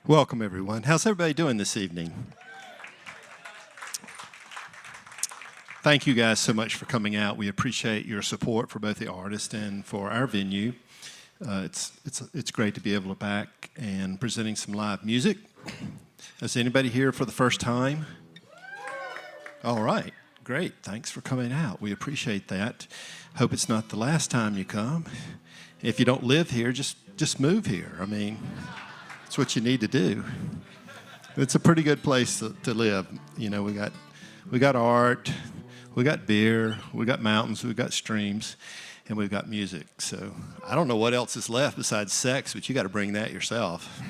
Welcome, everyone. How's everybody doing this evening? Thank you guys so much for coming out. We appreciate your support for both the artist and for our venue. It's great to be able to back and presenting some live music. Is anybody here for the first time? All right, great. Thanks for coming out. We appreciate that. Hope it's not the last time you come. If you don't live here, just move here. I mean, that's what you need to do. It's a pretty good place to live. You know, we got art, we got beer, we got mountains, we got streams, and we've got music. So I don't know what else is left besides sex, but you got to bring that yourself.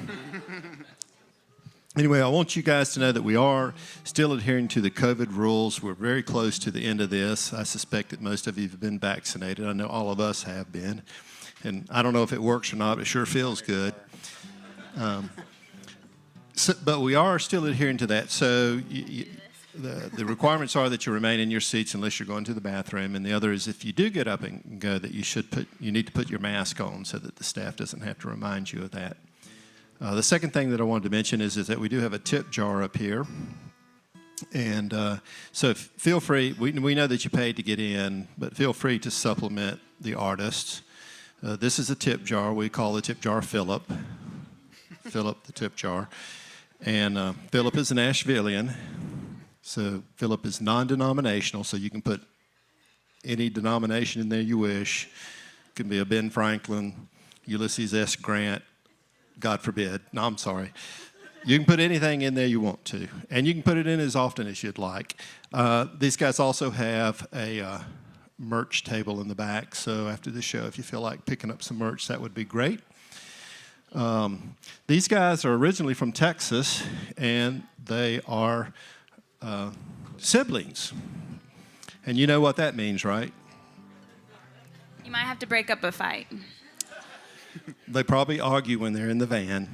Anyway, I want you guys to know that we are still adhering to the COVID rules. We're very close to the end of this. I suspect that most of you have been vaccinated. I know all of us have been. And I don't know if it works or not, but it sure feels good. But we are still adhering to that. So the requirements are that you remain in your seats unless you're going to the bathroom. And the other is if you do get up and go, that you need to put your mask on so that the staff doesn't have to remind you of that. The second thing that I wanted to mention is that we do have a tip jar up here. And so feel free, we know that you paid to get in, but feel free to supplement the artists. This is a tip jar. We call the tip jar Philip. Philip the tip jar. And Philip is an Ashevillean. So Philip is non-denominational, so you can put any denomination in there you wish. It can be a Ben Franklin, Ulysses S. Grant, God forbid. No, I'm sorry. You can put anything in there you want to, and you can put it in as often as you'd like. These guys also have a merch table in the back, so after the show, if you feel like picking up some merch, that would be great. These guys are originally from Texas, and they are siblings. And you know what that means, right? You might have to break up a fight. They probably argue when they're in the van.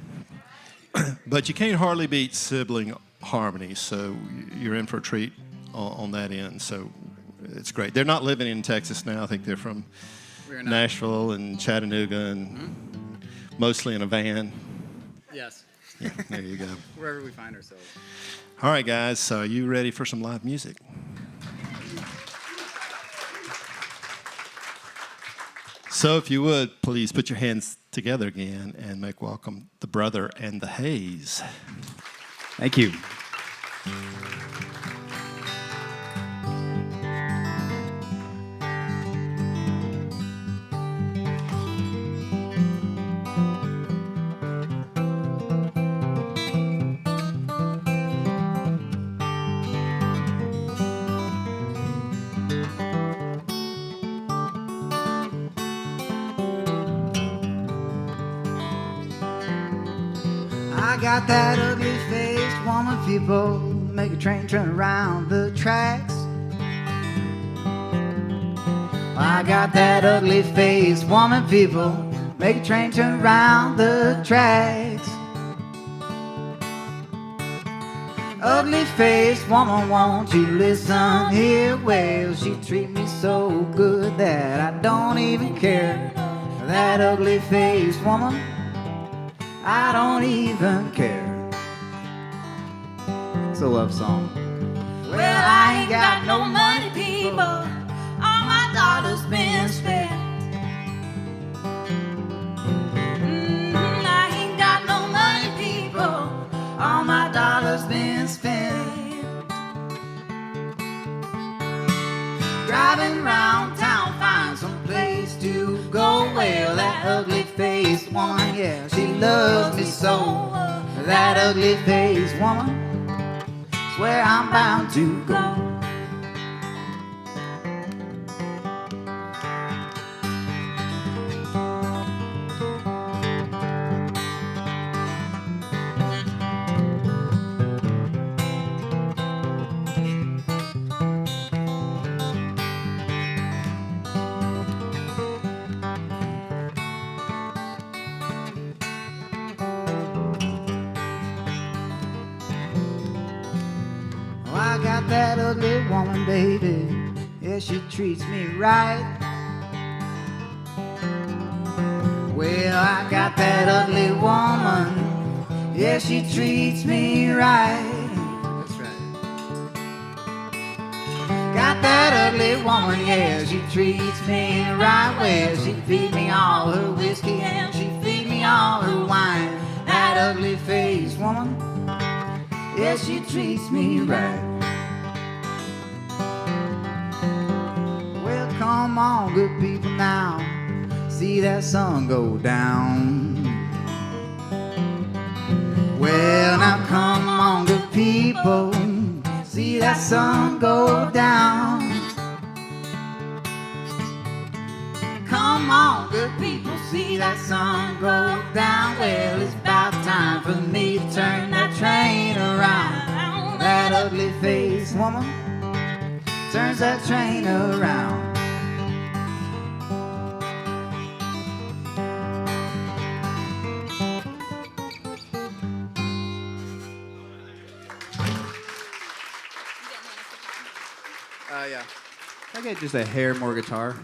But you can't hardly beat sibling harmony, so you're in for a treat on that end. So it's great. They're not living in Texas now. I think they're from Nashville and Chattanooga and mostly in a van. Yes. Yeah, there you go. Wherever we find ourselves. All right, guys. So are you ready for some live music? So if you would, please put your hands together again and make welcome the brother and the Hayes. Thank you. I got that ugly-faced woman, people make a train turn around the tracks. I got that ugly-faced woman, people make a train turn around the tracks. Ugly-faced woman, won't you listen here? Well, she treat me so good that I don't even care. That ugly-faced woman, I don't even care. It's a love song. Well, I ain't got no money, people. All my dollars been spent. I ain't got no money, people. All my dollars been spent. Driving round town, find some place to go. Well, that ugly-faced woman, yeah, she loves me so. That ugly-faced woman, where I'm bound to go. I got that ugly woman, baby. Yeah, she treats me right. Well, I got that ugly woman. Yeah, she treats me right. That's right. Got that ugly woman, yeah, she treats me right. Well, she feed me all her whiskey and she feed me all her wine. That ugly faced woman, yeah, she treats me right. Well, come on, good people now, see that sun go down. Well, now come on, good people, see that sun go down. Come on, good people, see that sun go down. Well, it's about time for me to turn that train around. That ugly faced woman turns that train around. Yeah. Can I get just a hair more guitar?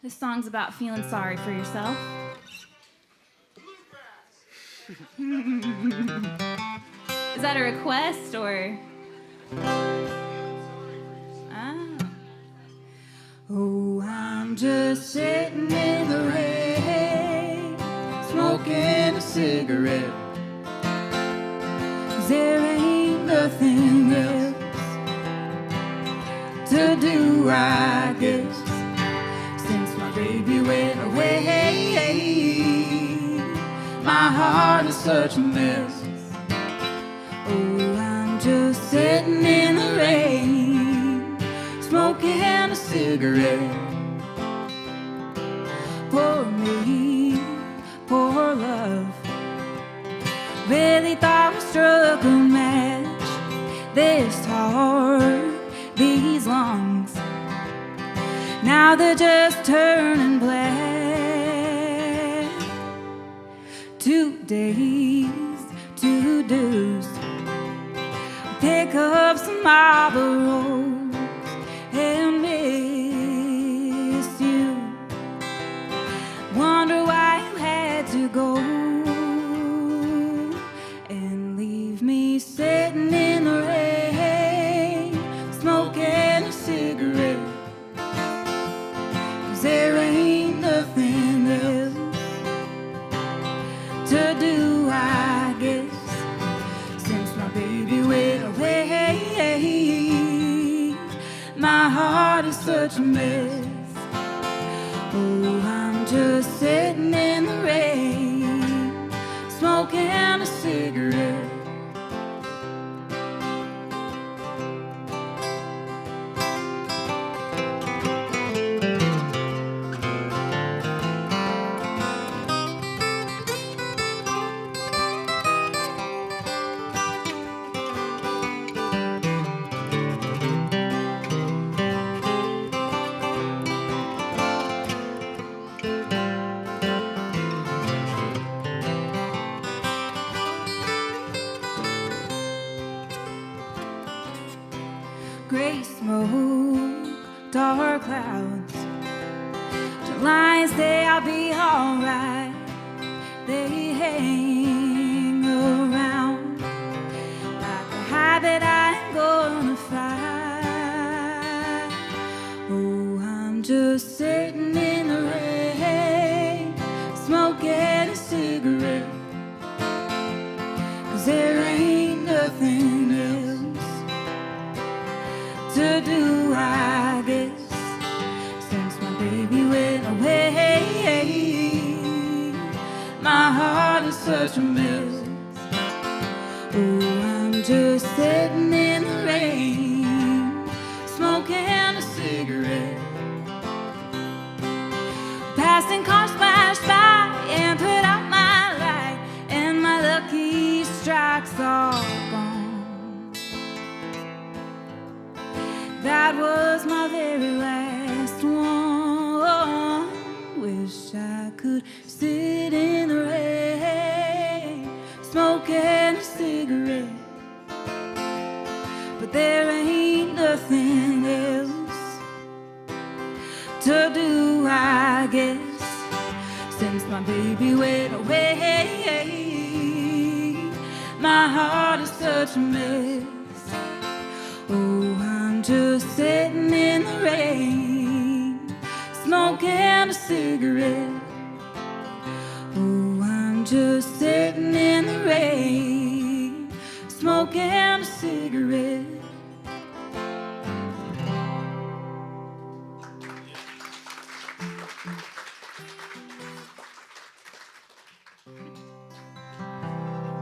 This song's about feeling sorry for yourself. Is that a request or? Oh, I'm just sitting in the rain, smoking a cigarette. 'Cause there ain't nothing else to do, I guess. Since my baby went away, my heart is such a mess. Oh, I'm just sitting in the rain, smoking a cigarette. Poor me, poor love. Really thought we struck a match. This heart, these lungs, now they're just turning black. 2 days, 2 dues. Pick up some Marlboros and miss you. Wonder why you had to go and leave me sitting in the rain, smoking a cigarette. 'Cause there ain't nothing else to do, I guess. Since my baby went away, my heart is such a mess. Oh, I'm just sitting in the rain, smoking a cigarette. Gray smoke, dark clouds. The lions say I'll be alright. They hang around like a habit I'm gonna fight. Oh, I'm just sitting in the rain, smoking a cigarette. 'Cause there ain't nothing else to do, I guess. Since my baby went away, my heart is such a mess. Oh, I'm just sitting in the rain, smoking a cigarette. Passing cars flash by and put out my light, and my lucky strike's all gone. That was my very last one. Wish I could sit in the rain, smoking a cigarette. But there ain't nothing else to do, I guess, since my baby went away. My heart is such a mess. Oh, I'm just sitting in the rain, smoking a cigarette. Oh, I'm just sitting in the rain, smoking a cigarette.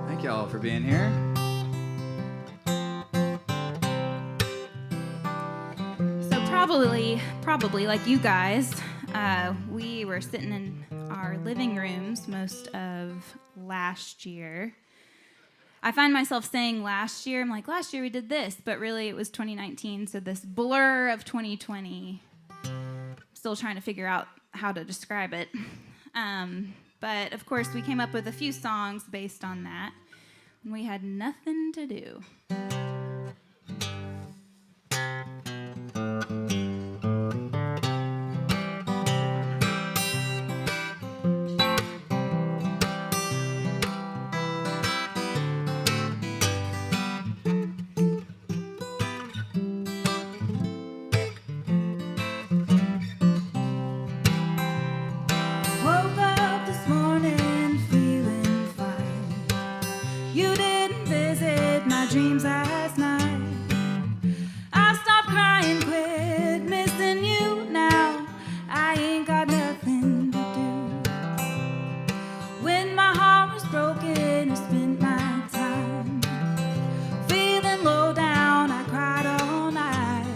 Thank y'all for being here. So probably like you guys, we were sitting in our living rooms most of last year. I find myself saying last year, I'm like, last year we did this, but really it was 2019, so this blur of 2020, still trying to figure out how to describe it. But of course we came up with a few songs based on that, and we had nothing to do. Woke up this morning feeling fine. You didn't visit my dreams last night. I stopped crying, quit missing you now. I ain't got nothing to do. When my heart was broken, I spent my time feeling low down. I cried all night.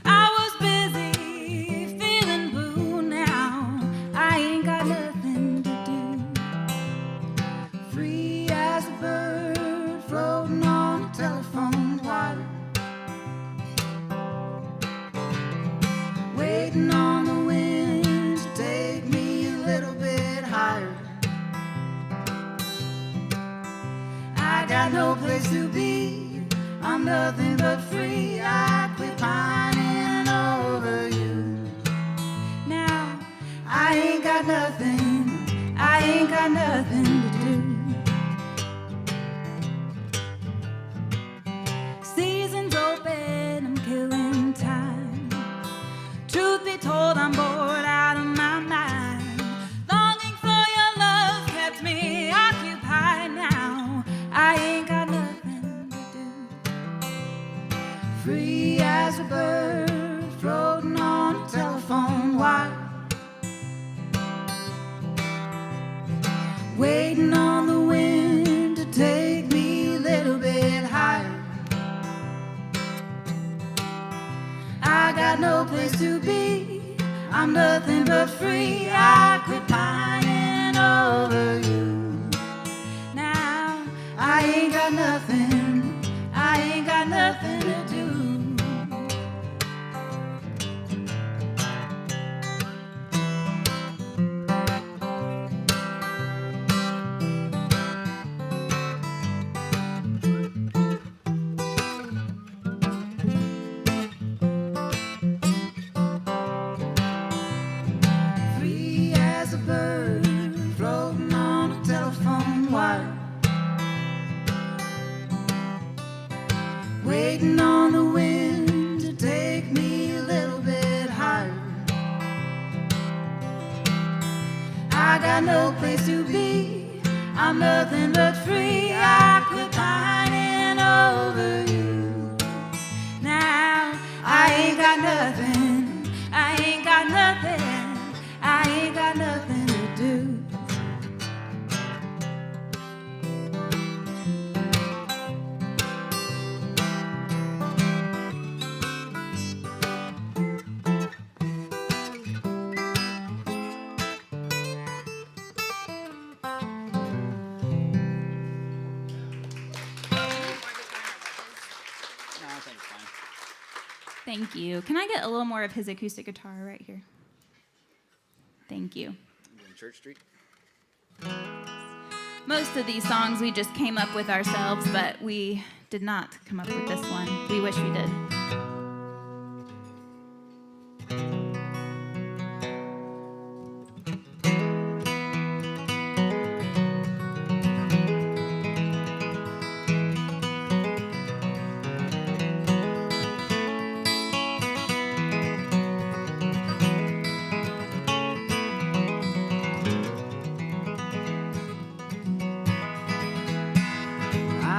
I was busy feeling blue now. I ain't got nothing to do. Free as a bird floating on a telephone wire, waiting on the wind to take me a little bit higher. I got no place to be, I'm nothing but free. I quit pining over you. Now I ain't got nothing, I ain't got nothing to do. Season's open, I'm killing time. Truth be told, I'm bored out of my mind. Longing for your love kept me occupied. Now I ain't got nothing to do. Free as a bird floating on a telephone wire, waiting on the wind to take me a little bit higher. I got no place to be, I'm nothing but free. I quit pining over you. Now I ain't got nothing, I ain't got nothing to do. Free as a bird floating on a telephone wire, waiting on the wind to take me a little bit higher. I got no place to be, I'm nothing but free. I quit pining over you. Now I ain't got nothing, I ain't got nothing, I ain't got nothing to do. Thank you. Can I get a little more of his acoustic guitar right here? Thank you. Church Street. Most of these songs we just came up with ourselves, but we did not come up with this one. We wish we did.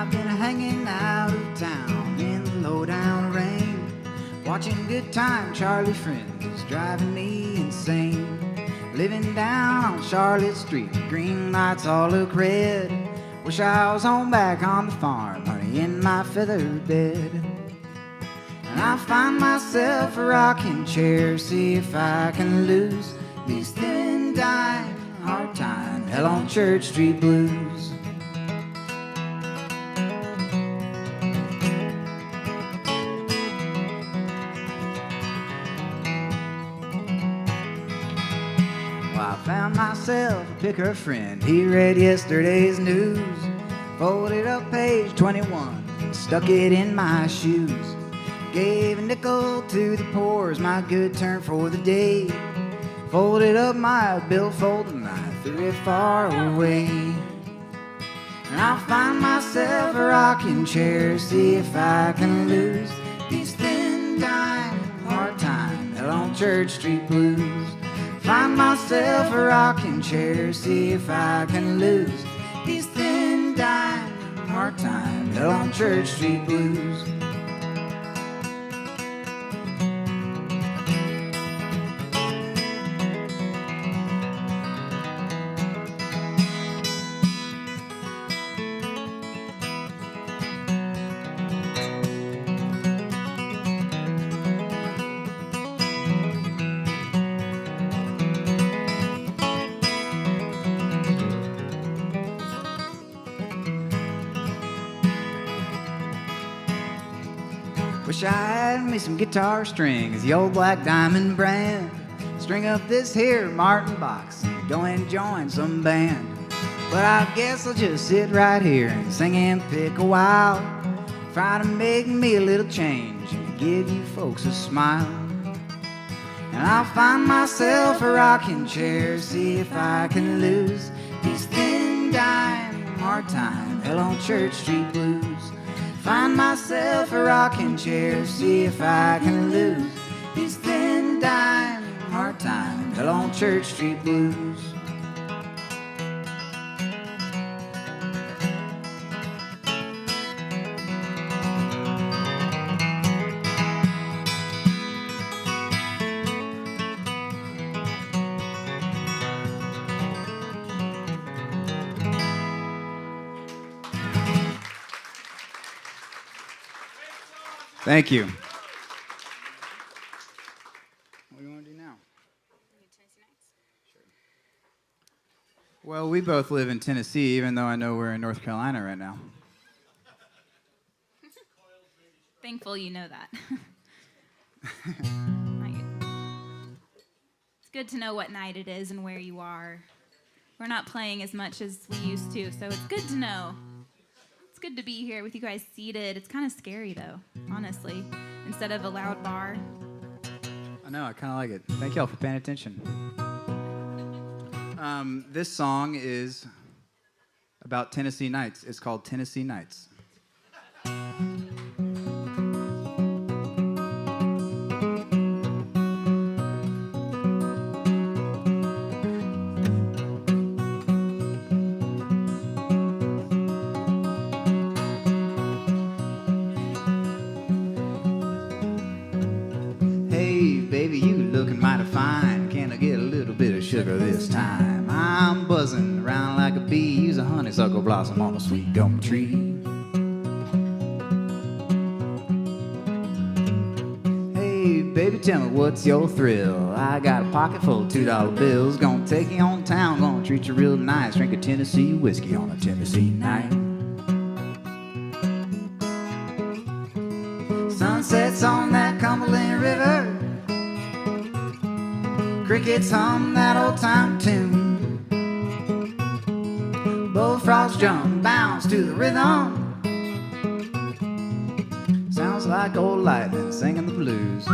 I've been hanging out of town in the low-down rain, watching Good Time Charlie Friends driving me insane. Living down on Charlotte Street, green lights all look red. Wish I was home back on the farm, honey, in my feather bed. And I find myself a rocking chair, see if I can lose these thin dime, hard time, hell on Church Street blues. I found myself a picker friend. He read yesterday's news, folded up page 21, stuck it in my shoes. Gave a nickel to the poor as my good turn for the day. Folded up my billfold and I threw it far away. And I find myself a rocking chair, see if I can lose these thin dime, hard time, hell on Church Street blues. Find myself a rocking chair, see if I can lose these thin dime, hard time, hell on Church Street blues. Wish I had me some guitar strings, the old Black Diamond brand. String up this here Martin box and go and join some band. But I guess I'll just sit right here and sing and pick a while. Try to make me a little change and give you folks a smile. And I'll find myself a rocking chair, see if I can lose these thin dime, hard time, hell on Church Street blues. Find myself a rocking chair, see if I can lose these thin dime, hard time, hell on Church Street blues. Thank you. What do you want to do now? Sure. Well, we both live in Tennessee, even though I know we're in North Carolina right now. Thankful you know that. It's good to know what night it is and where you are. We're not playing as much as we used to, so it's good to know. It's good to be here with you guys seated. It's kind of scary, though, honestly, instead of a loud bar. I know, I kind of like it. Thank y'all for paying attention. This song is about Tennessee nights. It's called Tennessee Nights. Sugar this time. I'm buzzing around like a bee. Use a honeysuckle blossom on a sweet gum tree. Hey, baby, tell me what's your thrill? I got a pocket full of $2 bills. Gonna take you on town, gonna treat you real nice. Drink a Tennessee whiskey on a Tennessee night. Sunsets on that Cumberland River. Crickets hum that old-time tune. Bullfrogs jump, bounce to the rhythm. Sounds like old lightning singing the blues.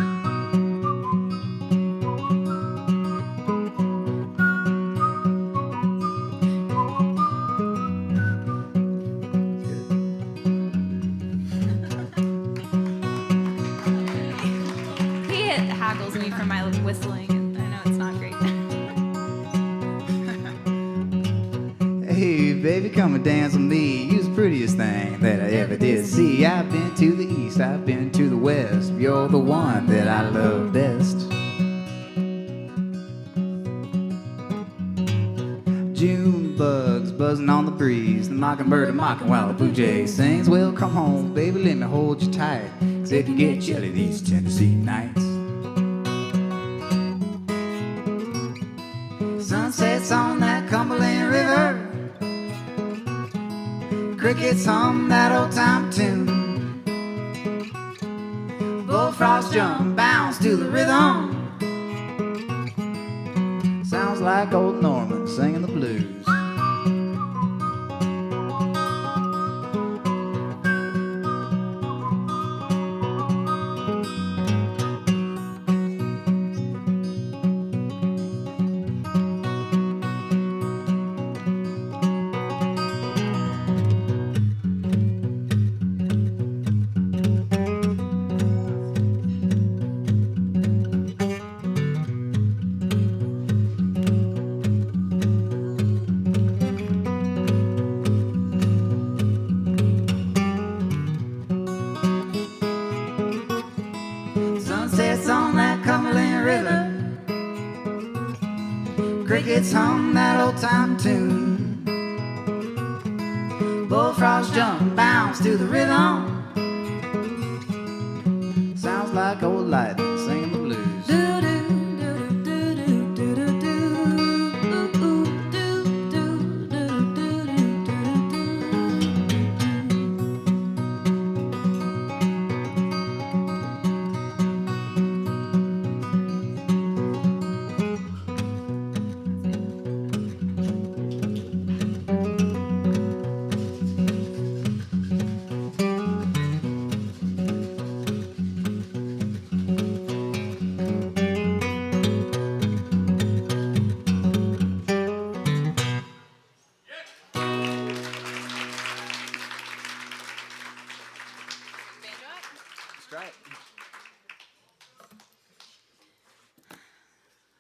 He haggles me for my whistling. Hey, baby, come and dance with me. You're the prettiest thing that I best. You're the one that I love best. June bugs buzzing on the breeze, the mockingbird a mocking while the blue jay sings. Well, come home, baby, let me hold you tight, 'cause it can get chilly these Tennessee nights. Sunsets on that Cumberland River, crickets hum that old time tune, bullfrogs jump, bounce to the rhythm. Sounds like old Norman singing the blues. Sunsets on that Cumberland River, crickets hum that old time tune, bullfrogs jump, bounce to the rhythm. Sounds like old lightning singing the blues.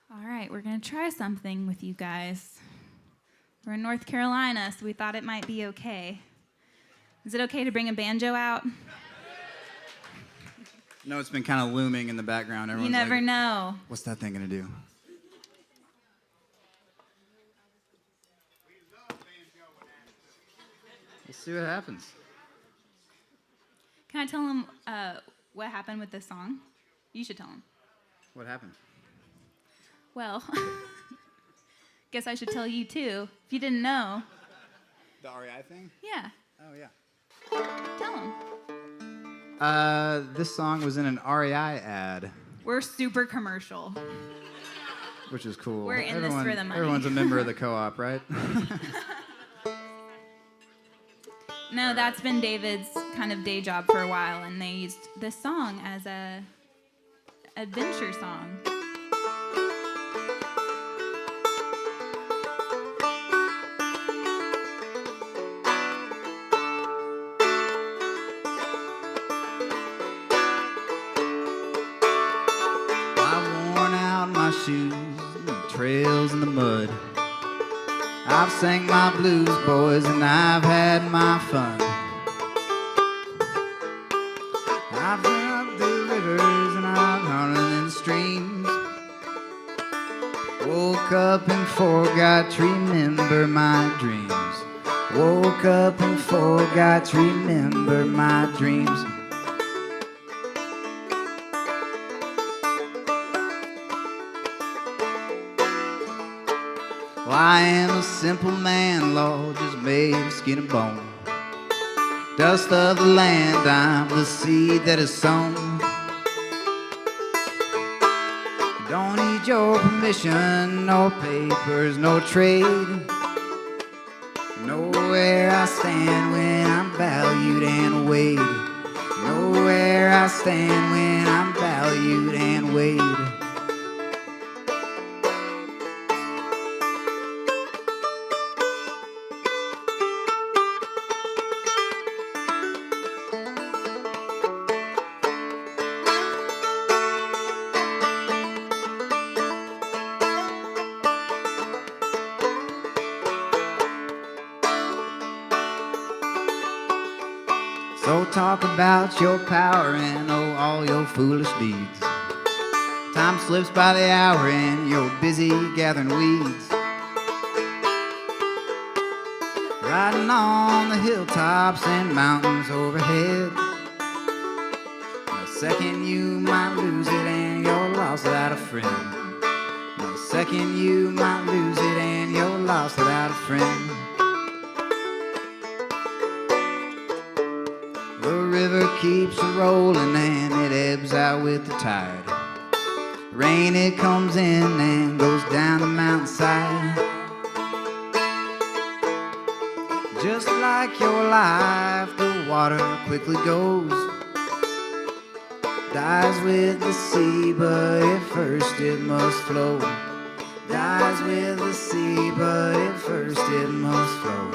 All right, we're going to try something with you guys. We're in North Carolina, so we thought it might be okay. Is it okay to bring a banjo out? No, it's been kind of looming in the background. You Everyone's never like, know. what's that thing gonna do? Let's see what happens. Can I tell him what happened with this song? You should tell him. What happened? Well, guess I should tell you too. If you didn't know. The REI thing? Yeah, Oh, yeah. tell him. This song was in an REI ad, We're super commercial. which is cool. We're in this for the money. Everyone's a member of the co-op, right? No, that's been David's kind of day job for a while, and they used this song as a adventure song. I've worn out my shoes and the trails in the mud. I've sang my blues, boys, and I've had my fun. I've been up the rivers and I've hunted in the streams. Woke up and forgot to remember my dreams. Woke up and forgot to remember my dreams. Well, I am a simple man, Lord, just made of skin and bone. Dust of the land, I'm the seed that is sown. Don't need your permission, no papers, no trade. Know where I stand when I'm valued and weighed. Know where I stand when I'm valued and weighed. So talk about your power and oh, all your foolish deeds. Time slips by the hour and you're busy gathering weeds. Riding on the hilltops and mountains overhead. The second you might lose it and you're lost without a friend. The second you might lose it and you're lost without a friend. The river keeps rolling and it ebbs out with the tide. Rain, it comes in and goes down the mountainside. Just like your life, the water quickly goes. Dies with the sea, but at first it must flow. Dies with the sea, but at first it must flow.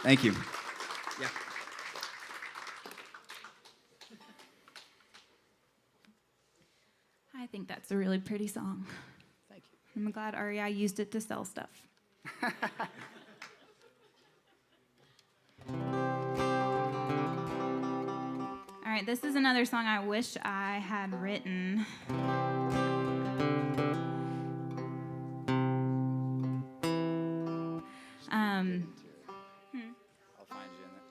Thank you. Yeah. I think that's a really pretty song. Thank you. I'm glad REI used it to sell stuff. All right, this is another song I wish I had written. I'll find you in there.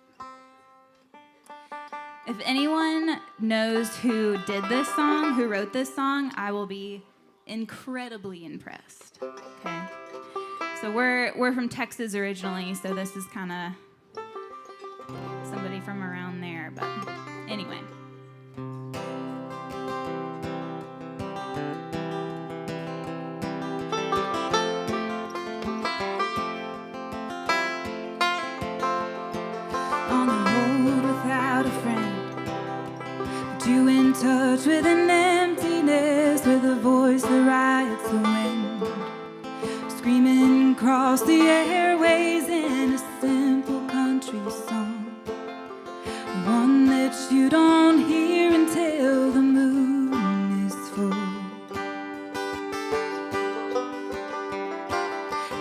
If anyone knows who did this song, who wrote this song, I will be incredibly impressed. Okay, so we're from Texas originally, so this is kind of somebody from around there. But anyway. On the road without a friend, but you in touch with an emptiness, with a voice that rides the wind, screaming across the airways in a simple country song, one that you don't hear until the moon is full.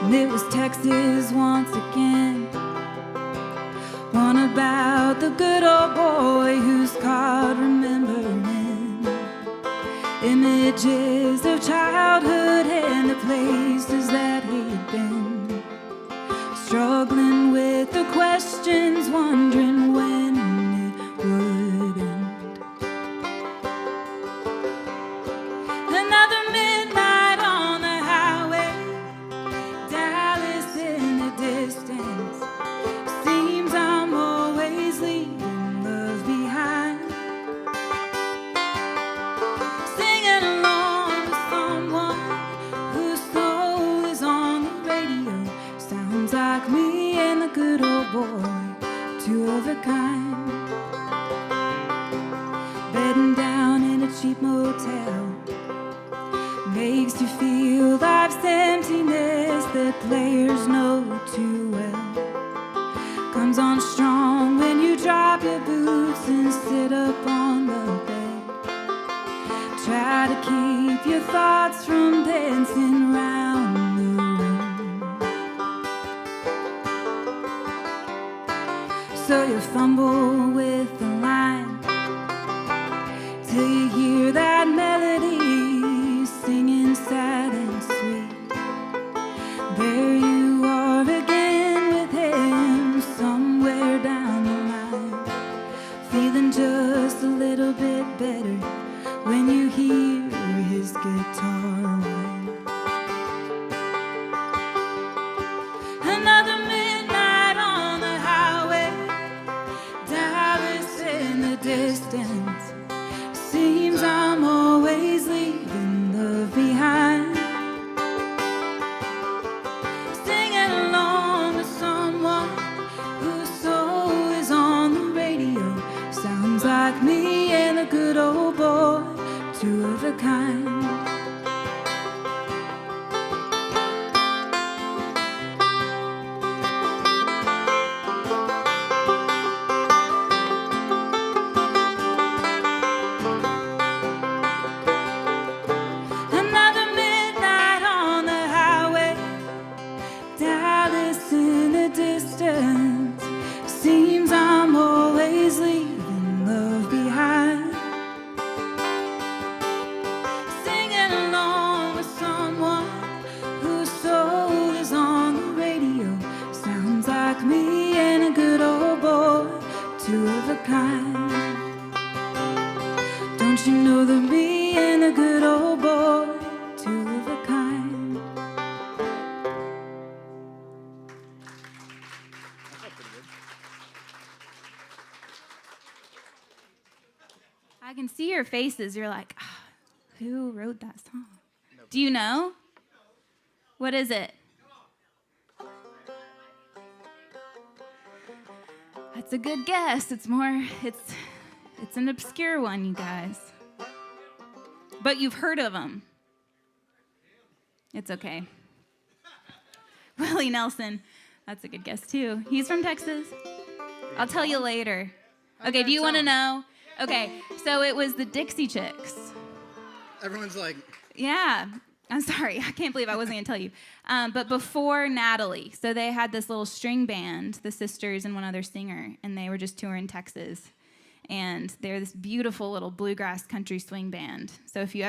And it was Texas once again, one about the good old boy who's caught remembering images of childhood and the places that he'd been, struggling with the questions, wondering when it would end. Another midnight on the highway, Dallas in the distance. Seems I'm always leaving love behind. Singing along with someone whose soul is on the radio. Sounds like me and the good old boy, two of a kind. Bedding down in a cheap motel makes you feel life's emptiness that players know too well. Comes on strong when you drop your boots and sit up on the bed. Try to keep your thoughts from dancing round the room. So you fumble with the line till you hear that melody singing sad and sweet. There you are again with him, somewhere down the line, feeling just a little bit better when you hear his guitar whine. Another midnight on the highway, your faces, you're like, who wrote that song? Do you know? What is it? That's a good guess. It's an obscure one, you guys. But you've heard of them. It's okay. Willie Nelson. That's a good guess, too. He's from Texas. I'll tell you later. Okay, do you want to know? Okay, so it was the Dixie Chicks. Everyone's like... Yeah. I'm sorry. I can't believe I wasn't going to tell you. But before Natalie, so they had this little string band, the sisters and one other singer, and they were just touring Texas. And they're this beautiful little bluegrass country swing band. So if you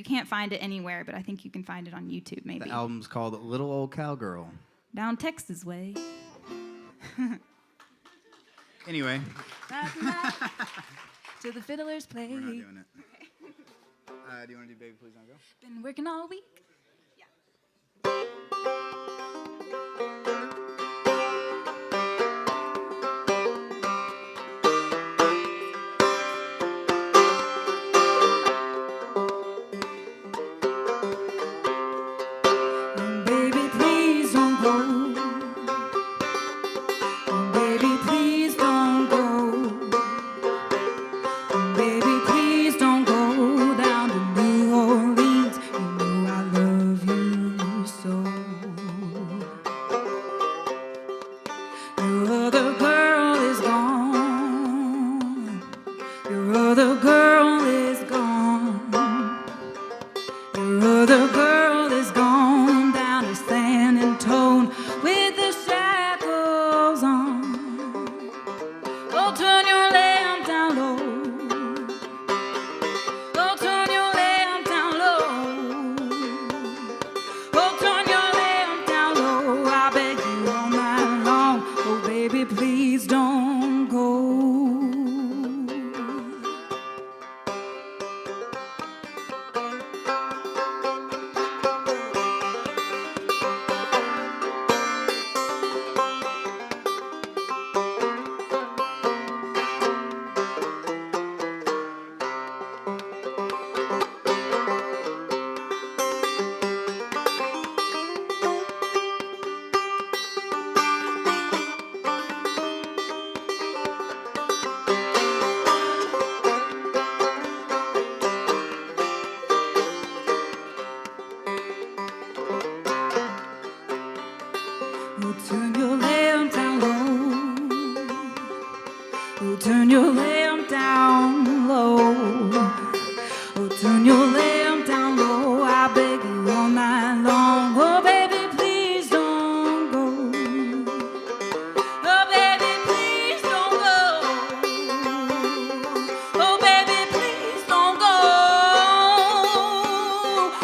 can't find it anywhere, but I think you can find it on YouTube maybe. The album's called Little Old Cowgirl. Down Texas way. Anyway. To the fiddlers play. We're not doing it. Do you want to do Baby Please Don't Go? Been working all week. Baby, please don't go. Baby, please don't go. Baby, please don't go down to New Orleans. You know I love you so. Your other girl is gone. Your other girl is gone. Your other girl is gone down to San Antone with the shackles on. Oh, turn your lamp down low. Oh, turn your lamp down low. Oh, turn your lamp down low. I beg you all night long. Oh, baby, please don't go. Oh, turn your lamp down low. Oh, turn your lamp down low. Oh, turn your lamp down low. I beg you all night long. Oh, baby, please don't go. Oh, baby, please don't go. Oh, baby, please don't go.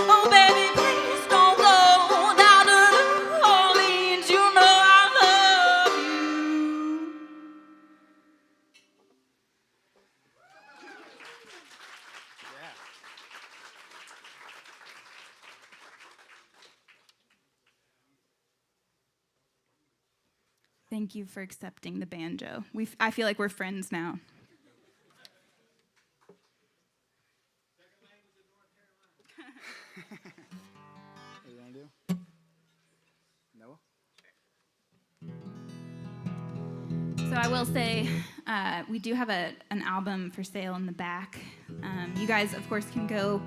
Oh, baby, please don't go down to New Orleans. You know I love you. Thank you for accepting the banjo. I feel like we're friends now. What do you want to do? Noah? So I will say, we do have an album for sale in the back. You guys, of course, can go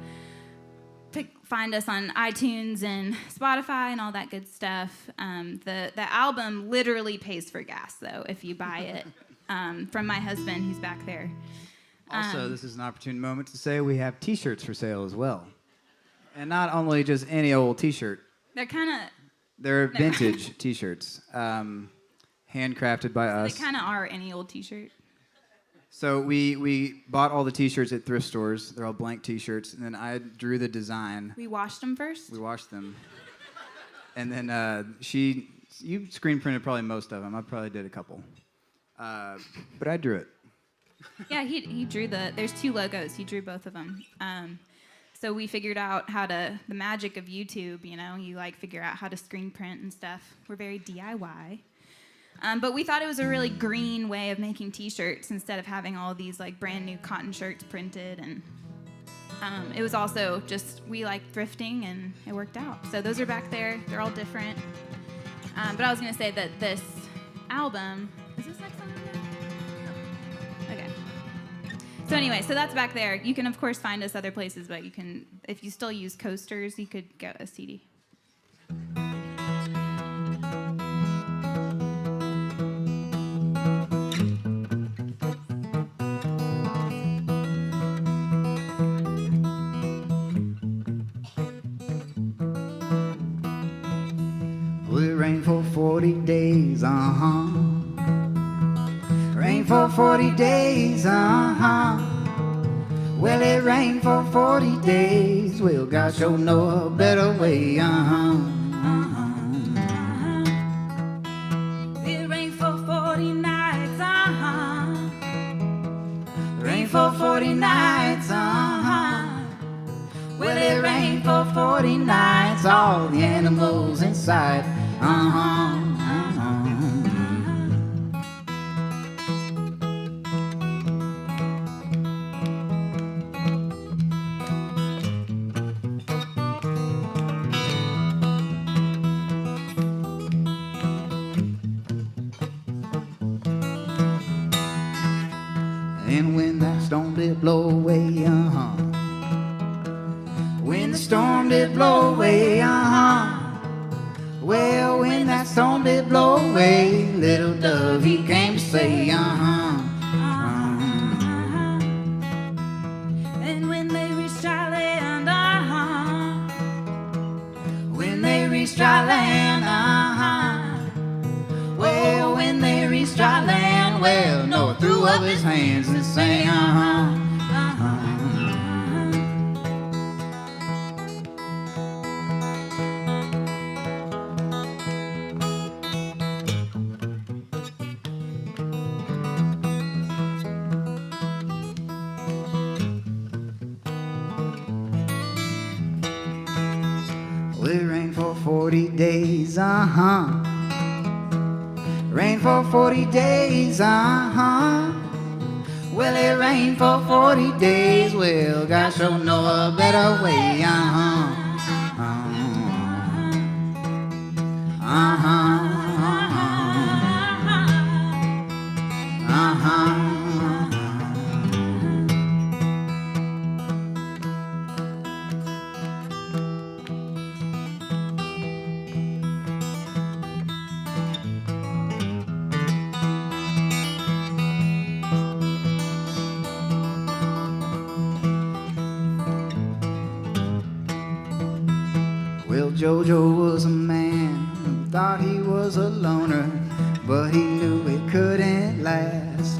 find us on iTunes and Spotify and all that good stuff. The album literally pays for gas, though, if you buy it from my husband, who's back there. Also, this is an opportune moment to say we have T-shirts for sale as well. And not only just any old T-shirt. They're vintage T-shirts, handcrafted by us. They kind of are any old T-shirt. So we bought all the T-shirts at thrift stores. They're all blank T-shirts, and then I drew the design. We washed them first? We washed them. And then you screen printed probably most of them. I probably did a couple. But I drew it. Yeah, he drew there's two logos. He drew both of them. So we figured out the magic of YouTube, you figure out how to screen print and stuff. We're very DIY. But we thought it was a really green way of making T-shirts instead of having all these brand new cotton shirts printed. And it was also just, we like thrifting, and it worked out. So those are back there. They're all different. But I was going to say that this album, is this next one? No. Okay. So anyway, so that's back there. You can, of course, find us other places, but you can, if you still use coasters, you could get a CD. It rained for 40 days, Rained for 40 days, Well, it rained for 40 days. Well, God sure know a better way, It rained for 40 nights, Rained for 40 nights, Well, it rained for 40 nights. All the animals inside, And when that storm did blow away, When the storm did blow away, Well, when that storm did blow away, little dove, he came to say, And when they reached dry land, When they reached dry land, Well, when they reached dry land, well, Noah threw up his hands and sang, Well, it rained for 40 days, Rained for 40 days, Well, it rained for 40 days. Well, God sure know a better way, Well, Jojo was a man who thought he was a loner, but he knew it couldn't last.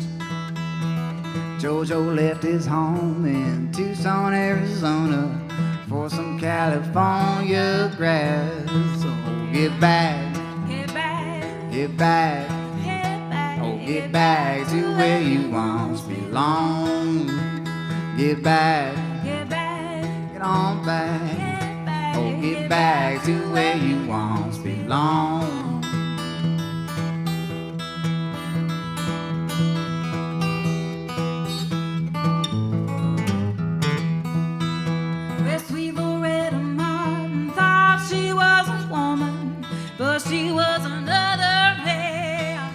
Jojo left his home in Tucson, Arizona, for some California grass. So get back, get back, get back, get back, oh, get back to where you once belonged. Get back, get back, get on back. get back, Oh, get back to where you once belonged. Where sweet Loretta Martin thought she was a woman, but she was another man.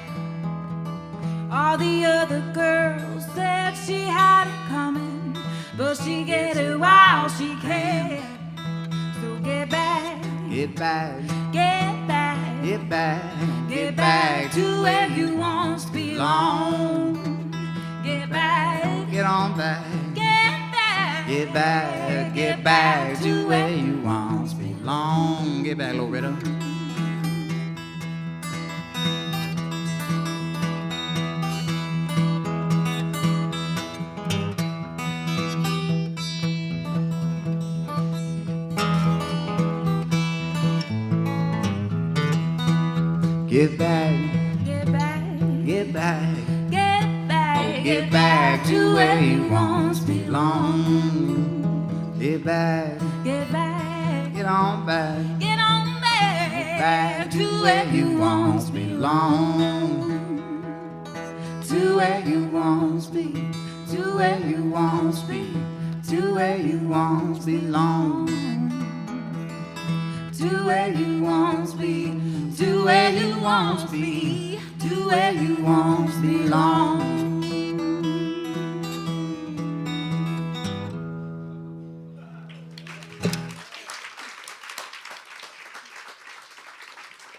All the other girls said she had it coming, but she get it while she can. So get back, Get back, get back, get back, get back to where you once belonged. Get back, get on back. get back, Get back, get back to where you once belong. Get back, Loretta. Get back, get back, get back, get back, get back to where you once belong. Get back, get back, get on back, get on back, back to where you once belong. To where you once be, to where you once be, to where you once belong. To where you once be, to where you once be, to where you once belong.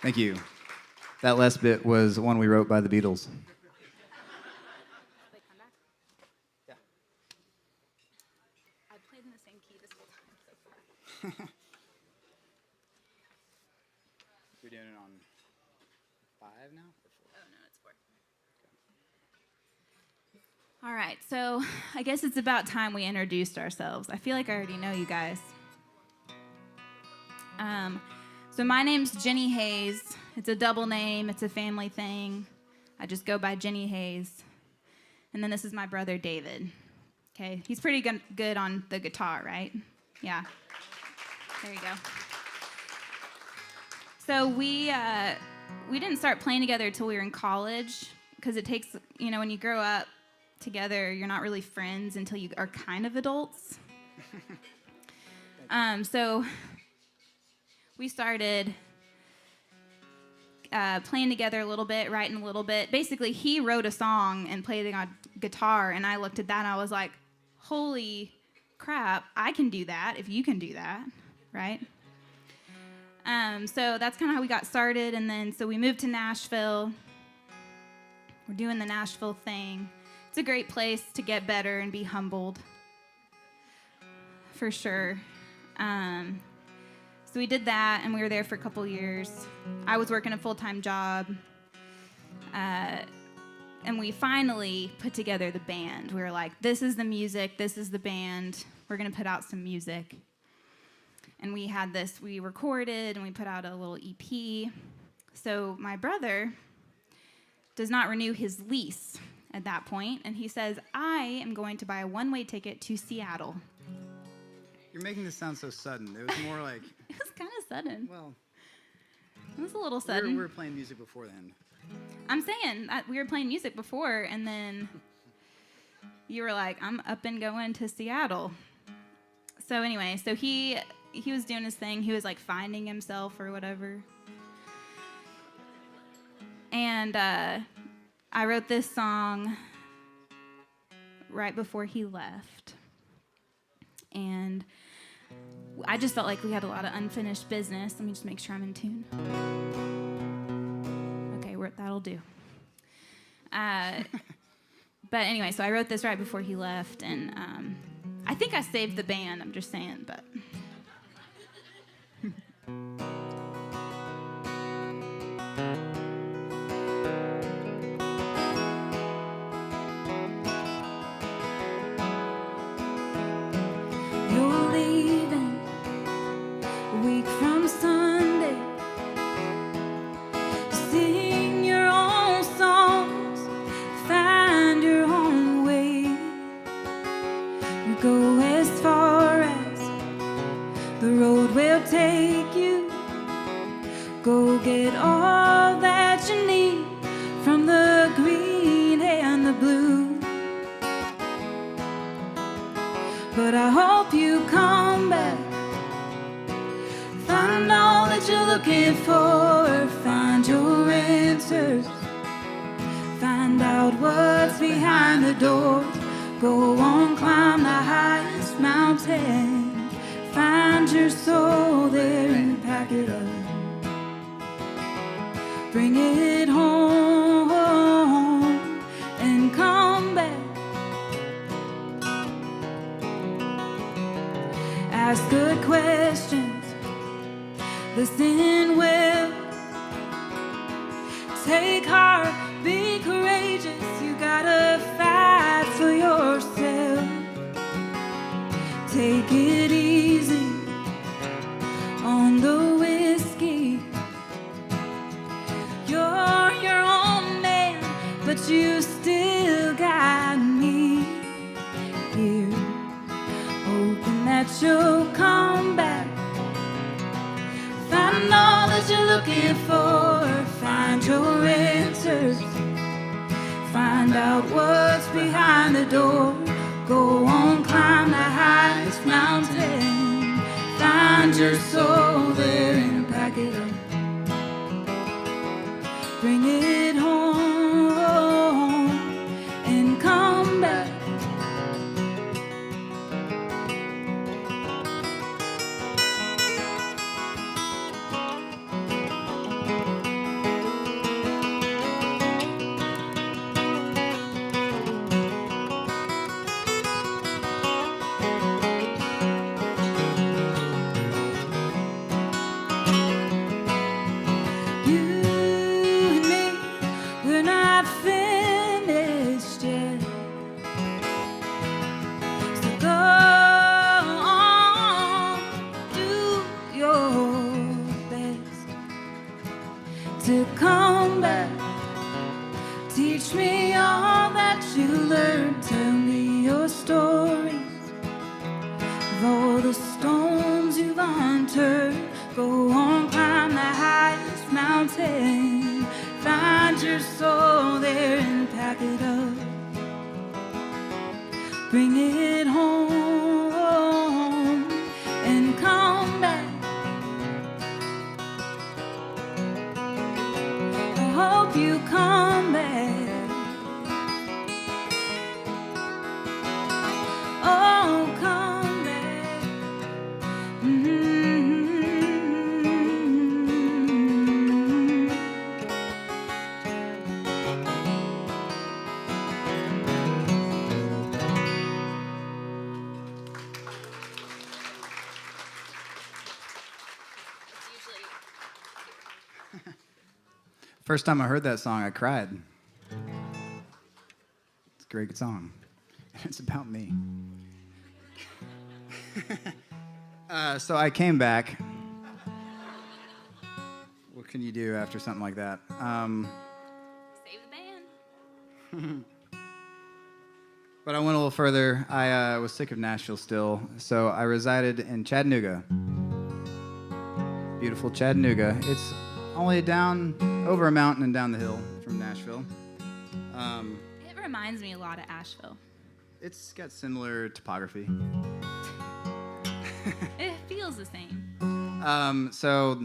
Thank you. That last bit was one we wrote by the Beatles. Yeah. I played in the same key this whole time so far. We're doing it on 5 now? Or 4? Oh, no, it's 4. All right, so I guess it's about time we introduced ourselves. I feel like I already know you guys. So my name's Jennie Hayes. It's a double name. It's a family thing. I just go by Jennie Hayes. And then this is my brother, David. Okay, he's pretty good on the guitar, right? Yeah. There you go. So we didn't start playing together until we were in college, because it takes, when you grow up together, you're not really friends until you are kind of adults. So we started playing together a little bit, writing a little bit. Basically, he wrote a song and played the guitar, and I looked at that and I was like, holy crap, I can do that if you can do that, right? So that's kind of how we got started, and then so we moved to Nashville. We're doing the Nashville thing. It's a great place to get better and be humbled, for sure. So we did that, and we were there for a couple years. I was working a full-time job, and we finally put together the band. We were like, this is the music, this is the band. We're going to put out some music. And we had this, we recorded, and we put out a little EP. So my brother does not renew his lease at that point, and he says, I am going to buy a one-way ticket to Seattle. You're making this sound so sudden. It was more like... It was kind of sudden. Well... It was a little sudden. We were playing music before then. I'm saying that we were playing music before, and then you were like, I'm up and going to Seattle. So anyway, so he was doing his thing. He was like finding himself or whatever. And I wrote this song right before he left. And I just felt like we had a lot of unfinished business. Let me just make sure I'm in tune. Okay, that'll do. But anyway, so I wrote this right before he left, and I think I saved the band, I'm just saying, but... Go as far as the road will take you. Go get all that you need from the green and the blue. But I hope you come back, find all that you're looking for, find your answers, find out what's behind the door. Go on, climb the highest mountain, find your soul there and pack it up. Bring it home and come back. Ask good questions, listen well. Take heart, be courageous, you gotta fight for yourself. Take it easy on the whiskey. You're your own man, but you still got me here. Hoping that you'll come back, find all that you're looking for, find your answers, find out what's behind the door. Go on, climb the highest mountain. Find your soul there and pack it up. Bring it home and come back. To come back, teach me all that you learned. Tell me your stories of all the stones you've unturned. Go on, climb the highest mountain. Find your soul there and pack it up. Bring it home and come back. Hope you come back. Oh, come back. First time I heard that song, I cried. It's a great song. It's about me. So I came back. What can you do after something like that? Save the band. But I went a little further. I was sick of Nashville still, so I resided in Chattanooga. Beautiful Chattanooga. It's only down over a mountain and down the hill from Nashville. It reminds me a lot of Asheville. It's got similar topography. It feels the same. So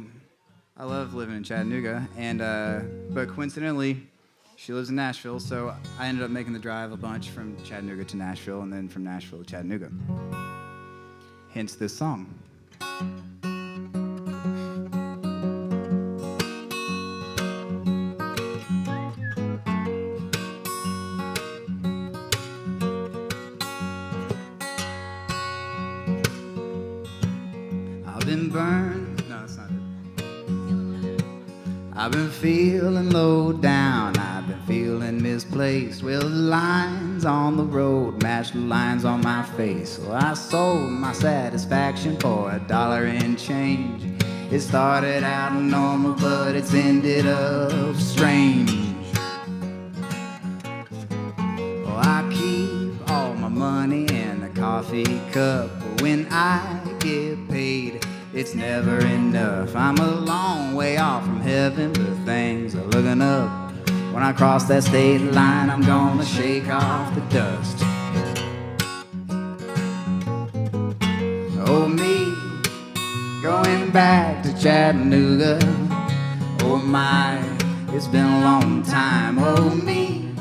I love living in Chattanooga, and but coincidentally, she lives in Nashville, so I ended up making the drive a bunch from Chattanooga to Nashville, and then from Nashville to Chattanooga. Hence this song. Been burned. No, that's not it. I've been feeling low down. I've been feeling misplaced. Well, the lines on the road match the lines on my face. Well, I sold my satisfaction for $1 and change. It started out normal, but it's ended up strange. Well, I keep all my money in a coffee cup. But when I get paid, it's never enough. I'm a long way off from heaven, but things are looking up. When I cross that state line, I'm gonna shake off the dust. Oh, me, going back to Chattanooga. Oh, my, it's been a long time. Oh, me,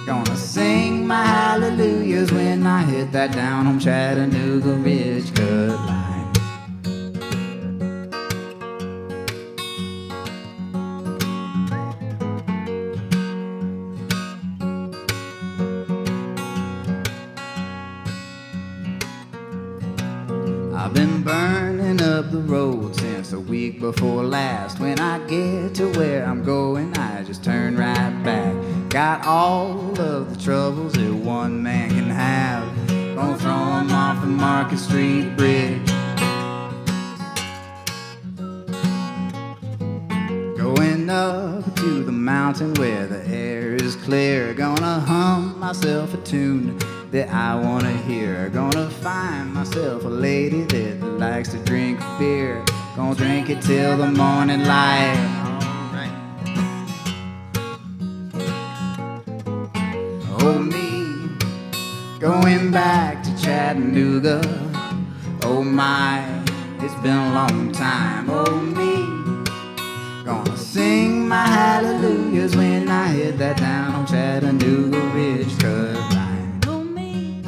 gonna sing my hallelujahs when I hit that down on Chattanooga Ridge cut line. I've been burning up the road since a week before last. When I get to where I'm going, I just turn right back. Got all of the troubles that one man can have. Gonna throw 'em off the Market Street Bridge. Going up to the mountain where the air is clear. Gonna hum myself a tune that I wanna hear. Gonna find myself a lady that likes to drink beer. Gonna drink it till the morning light. Alright. Oh, me, going going back to Chattanooga. Oh my, it's been a long time. Oh me, gonna sing my hallelujahs when I hit that down on Chattanooga Ridge cut line. Oh me.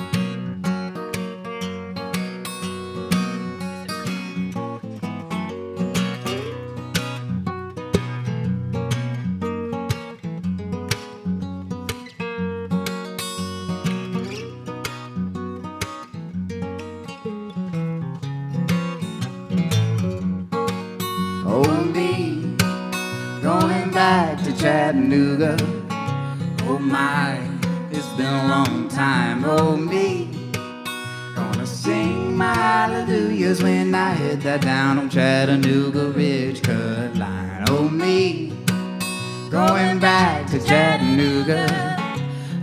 Oh me, going back to Chattanooga. Oh my, it's been a long time. Oh me, gonna sing my hallelujahs when I hit that down on Chattanooga Ridge cut line. Oh me, going back to Chattanooga.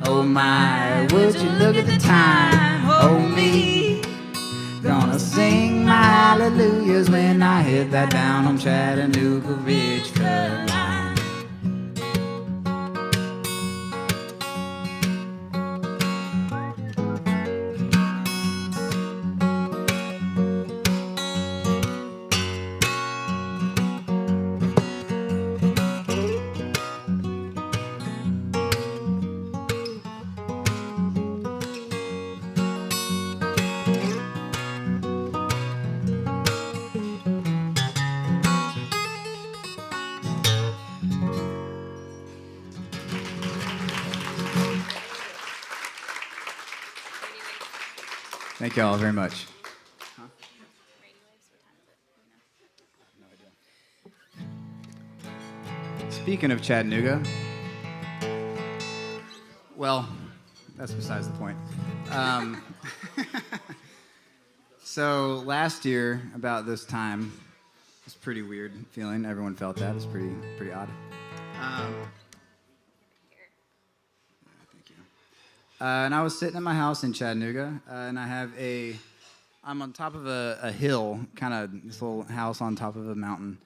Oh my, would you look at the time? Oh me, gonna sing my hallelujahs when I hit that down on Chattanooga Ridge cut line. Thank you all very much. Speaking of Chattanooga, well, that's besides the point. So last year, about this time, it was a pretty weird feeling. Everyone felt that. It was pretty odd. Thank you. And I was sitting in my house in Chattanooga, and I'm on top of a hill, kind of this little house on top of a mountain.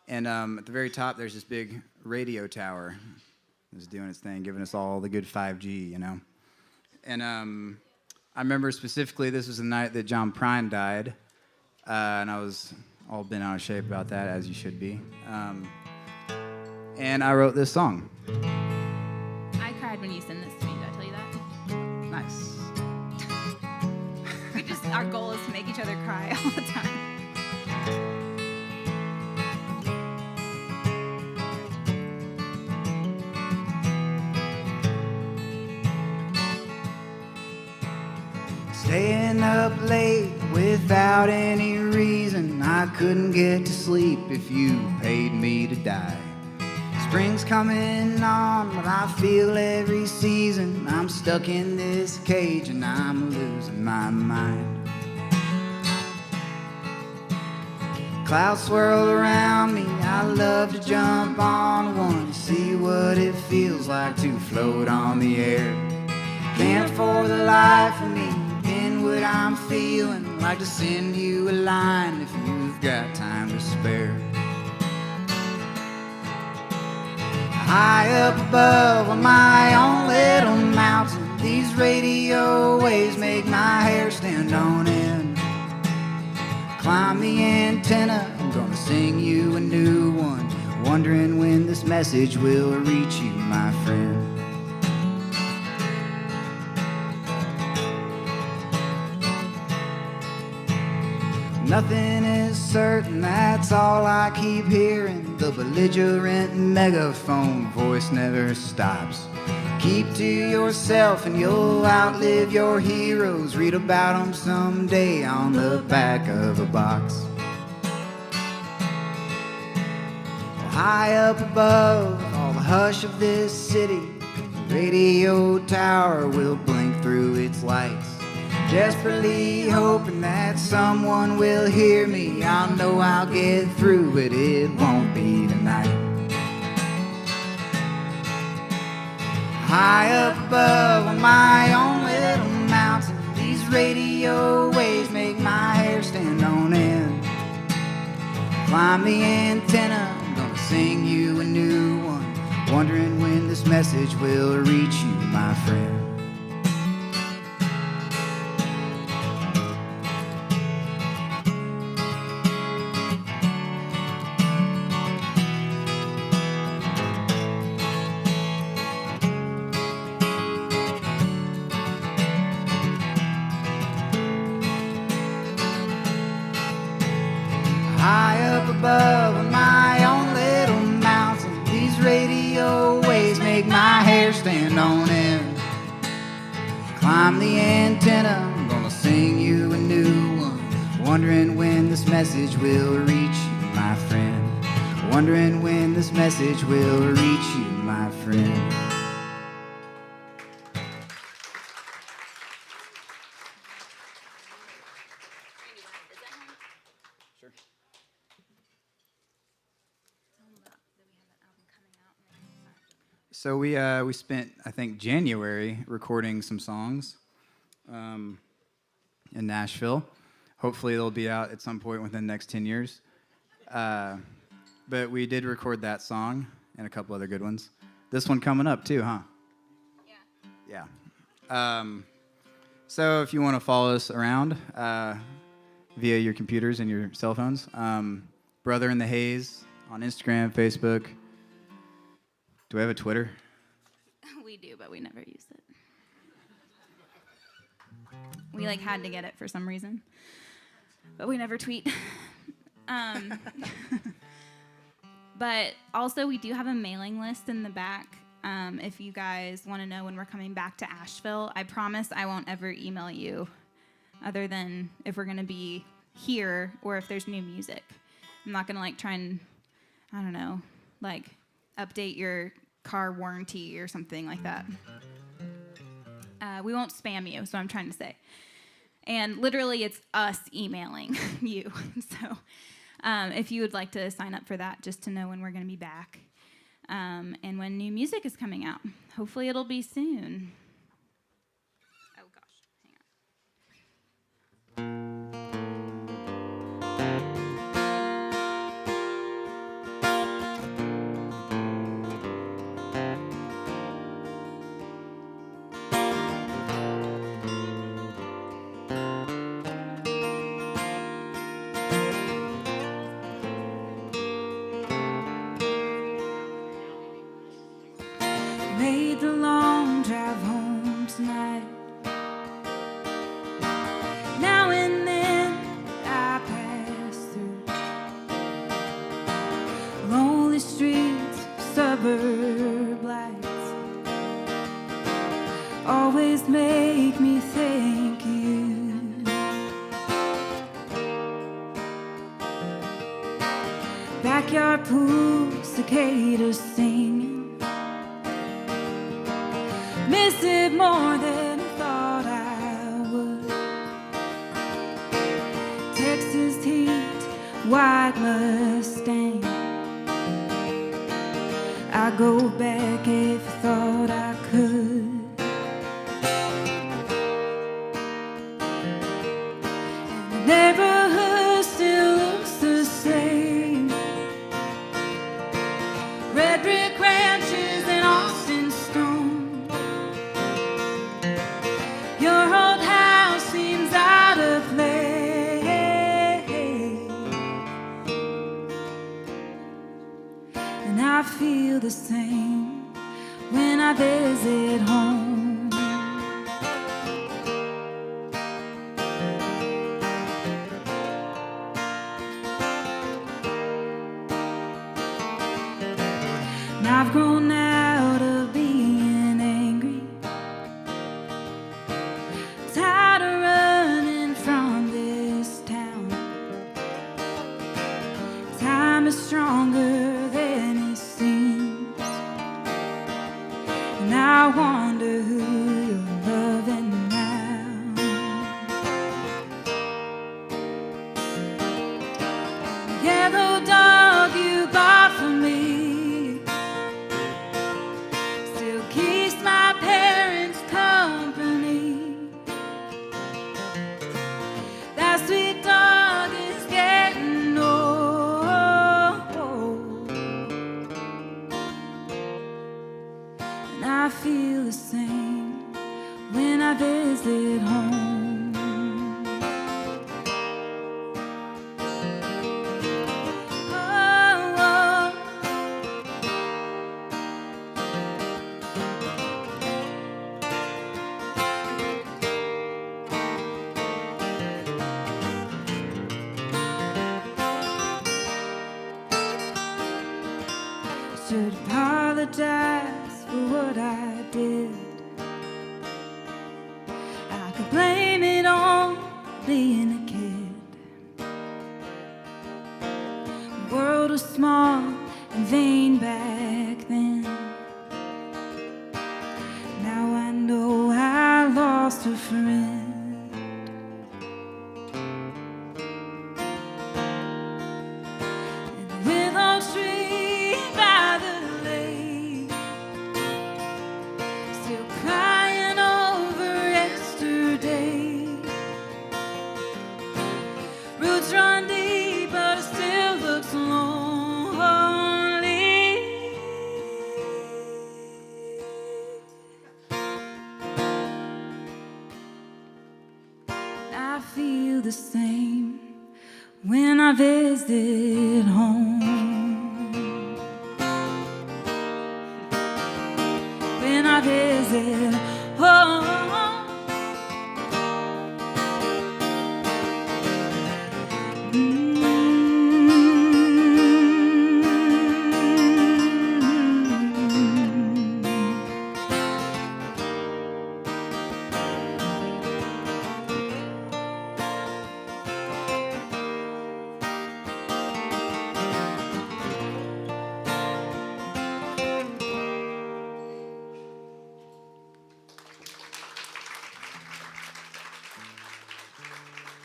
And at the very top, there's this big radio tower. It's doing its thing, giving us all the good 5G, you know. And I remember specifically, this was the night that John Prine died, and I was all bent out of shape about that, as you should be. And I wrote this song. I cried when you sent this to me. Did I tell you that? Nice. Our goal is to make each other cry all the time. Staying up late without any reason. I couldn't get to sleep if you paid me to die. Spring's coming on, but I feel every season I'm stuck in this cage and I'm losing my mind. Clouds swirl around me, I love to jump on one, see what it feels like to float on the air. Can't for the life of me pin what I'm feeling, like to send you a line if you've got time to spare. High up above on my own little mountain, these radio waves make my hair stand on end. Climb the antenna, I'm gonna sing you a new one, wondering when this message will reach you, my friend. Nothing is certain, that's all I keep hearing. The belligerent megaphone voice never stops. Keep to yourself and you'll outlive your heroes. Read about them someday on the back of a box. High up above all the hush of this city, the radio tower will blink through its lights. Desperately hoping that someone will hear me. I'll know I'll get through, but it won't be tonight. High up above on my own little mountain, these radio waves make my hair stand on end. Climb the antenna, I'm gonna sing you a new one, wondering when this message will reach you, my friend. on in. Climb the antenna, I'm gonna sing you a new one. Wondering when this message will reach you, my friend. Wondering when this message will reach you, my friend. So we spent, I think, January recording some songs in Nashville. Hopefully they'll be out at some point within the next 10 years. But we did record that song and a couple other good ones. This one coming up too, huh? Yeah. Yeah. So if you want to follow us around via your computers and your cell phones, Brother in the Haze on Instagram, Facebook. Do we have a Twitter? We do, but we never use it. We had to get it for some reason, but we never tweet. But also, we do have a mailing list in the back. If you guys want to know when we're coming back to Asheville, I promise I won't ever email you, other than if we're going to be here or if there's new music. I'm not going to try and, I don't know, update your car warranty or something like that. We won't spam you, so I'm trying to say. And literally, it's us emailing you. So if you would like to sign up for that, just to know when we're going to be back and when new music is coming out. Hopefully, it'll be soon. Oh, gosh. Hang on. Made the long drive home tonight. Now and then I pass through lonely streets, suburb lights. Always make me think of you. Backyard pool, cicadas singing. Miss it more than I thought I would. Texas heat, white Mustang. I go back if I thought I could. And the neighborhood still looks the same. Red brick ranches and Austin stone. Your old house seems out of place, and I feel the same when I visit home. Now I've grown out of being angry. Tired of running from this town. Time is stronger than it seems, and I wonder who you're loving now. The yellow dog you bought for me still keeps my parents company. That sweet dog is getting old, and I feel the same when I visit home. Oh, oh. Should apologize for what I did. I could blame it on being a kid. The world was small and vain back then. Now I know I lost a friend. And the willow tree by the lake, still crying over yesterday. Roots run deep, but it still looks lonely. I feel the same when I visit home. When I visit home.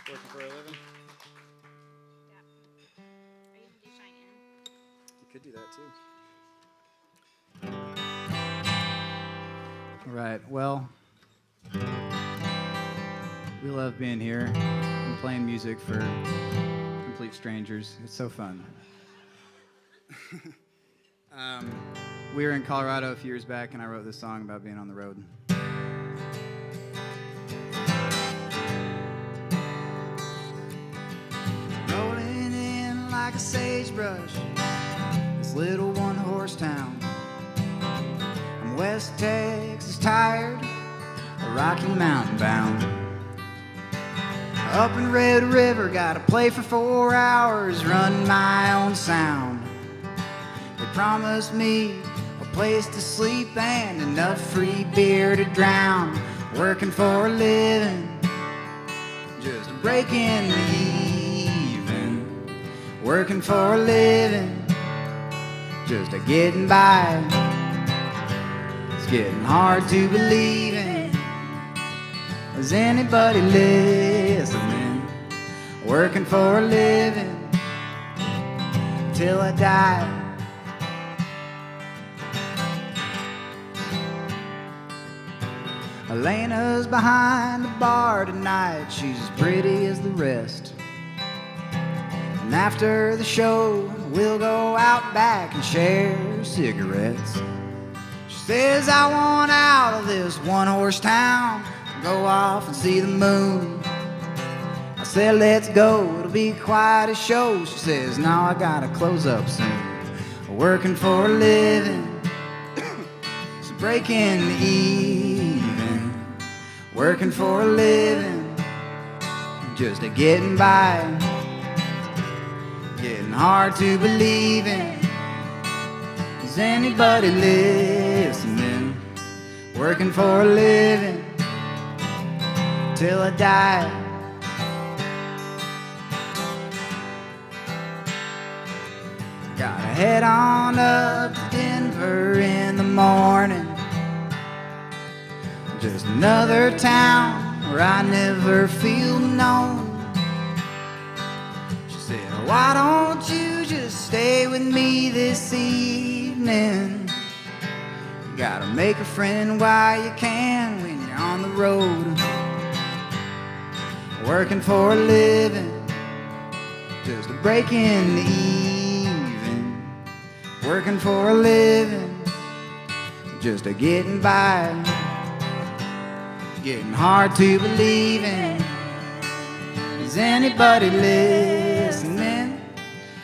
Working for a living? You could do that too. All right, well, we love being here and playing music for complete strangers. It's so fun. We were in Colorado a few years back, and I wrote this song about being on the road. Rolling in like a sagebrush, this little one-horse town. I'm West Texas tired, a Rocky Mountain bound. Up in Red River, gotta play for 4 hours, run my own sound. They promised me a place to sleep and enough free beer to drown. Working for a living, just breaking even. Working for a living, just a getting by. It's getting hard to believe in. Is anybody listening? Working for a living till I die. Elena's behind the bar tonight. She's as pretty as the rest. And after the show, we'll go out back and share cigarettes. She says, I want out of this one-horse town, go off and see the moon. I said, let's go, it'll be quite a show. She says, no, I gotta close up soon. Working for a living, so breaking even. Working for a living, just a getting by. Getting hard to believe in. Is anybody listening? Working for a living till I die. Gotta head on up to Denver in the morning. Just another town where I never feel known. She said, why don't you just stay with me this evening? You gotta make a friend while you can when you're on the road. Working for a living, just a breaking even. Working for a living, just a getting by. Getting hard to believe in. Is anybody listening?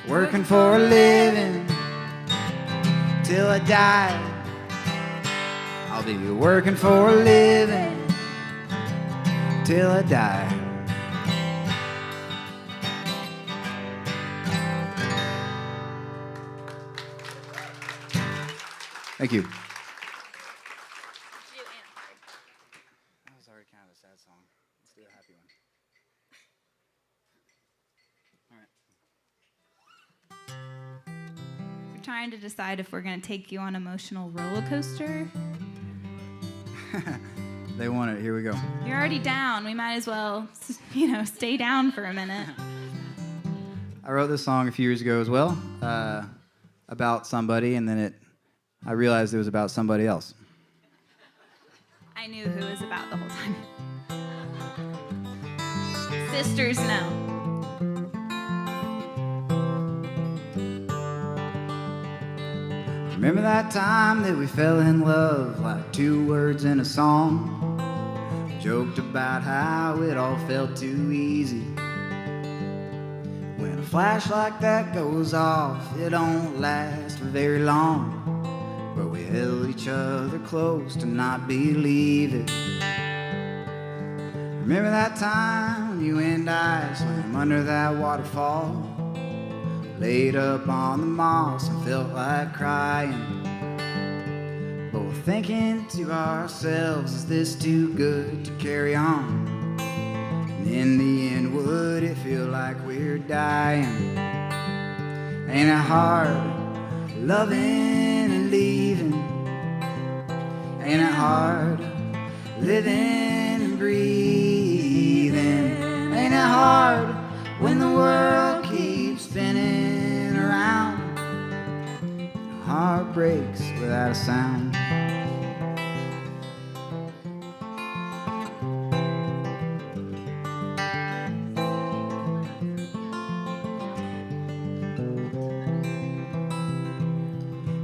Working for a living till I die. I'll be working for a living till I die. Thank you. trying to decide if we're going to take you on an emotional roller coaster. They want it. Here we go. You're already down. We might as well, stay down for a minute. I wrote this song a few years ago as well, about somebody, and then I realized it was about somebody else. I knew who it was about the whole time. Sisters know. Remember that time that we fell in love like two words in a song? Joked about how it all felt too easy. When a flash like that goes off, it don't last for very long. But we held each other close to not believe it. Remember that time when you and I swam under that waterfall? Laid up on the moss and felt like crying, both thinking to ourselves, is this too good to carry on? And in the end, would it feel like we're dying? Ain't it hard loving and leaving? Ain't it hard living and breathing? Ain't it hard when the world keeps spinning around? Heart breaks without a sound.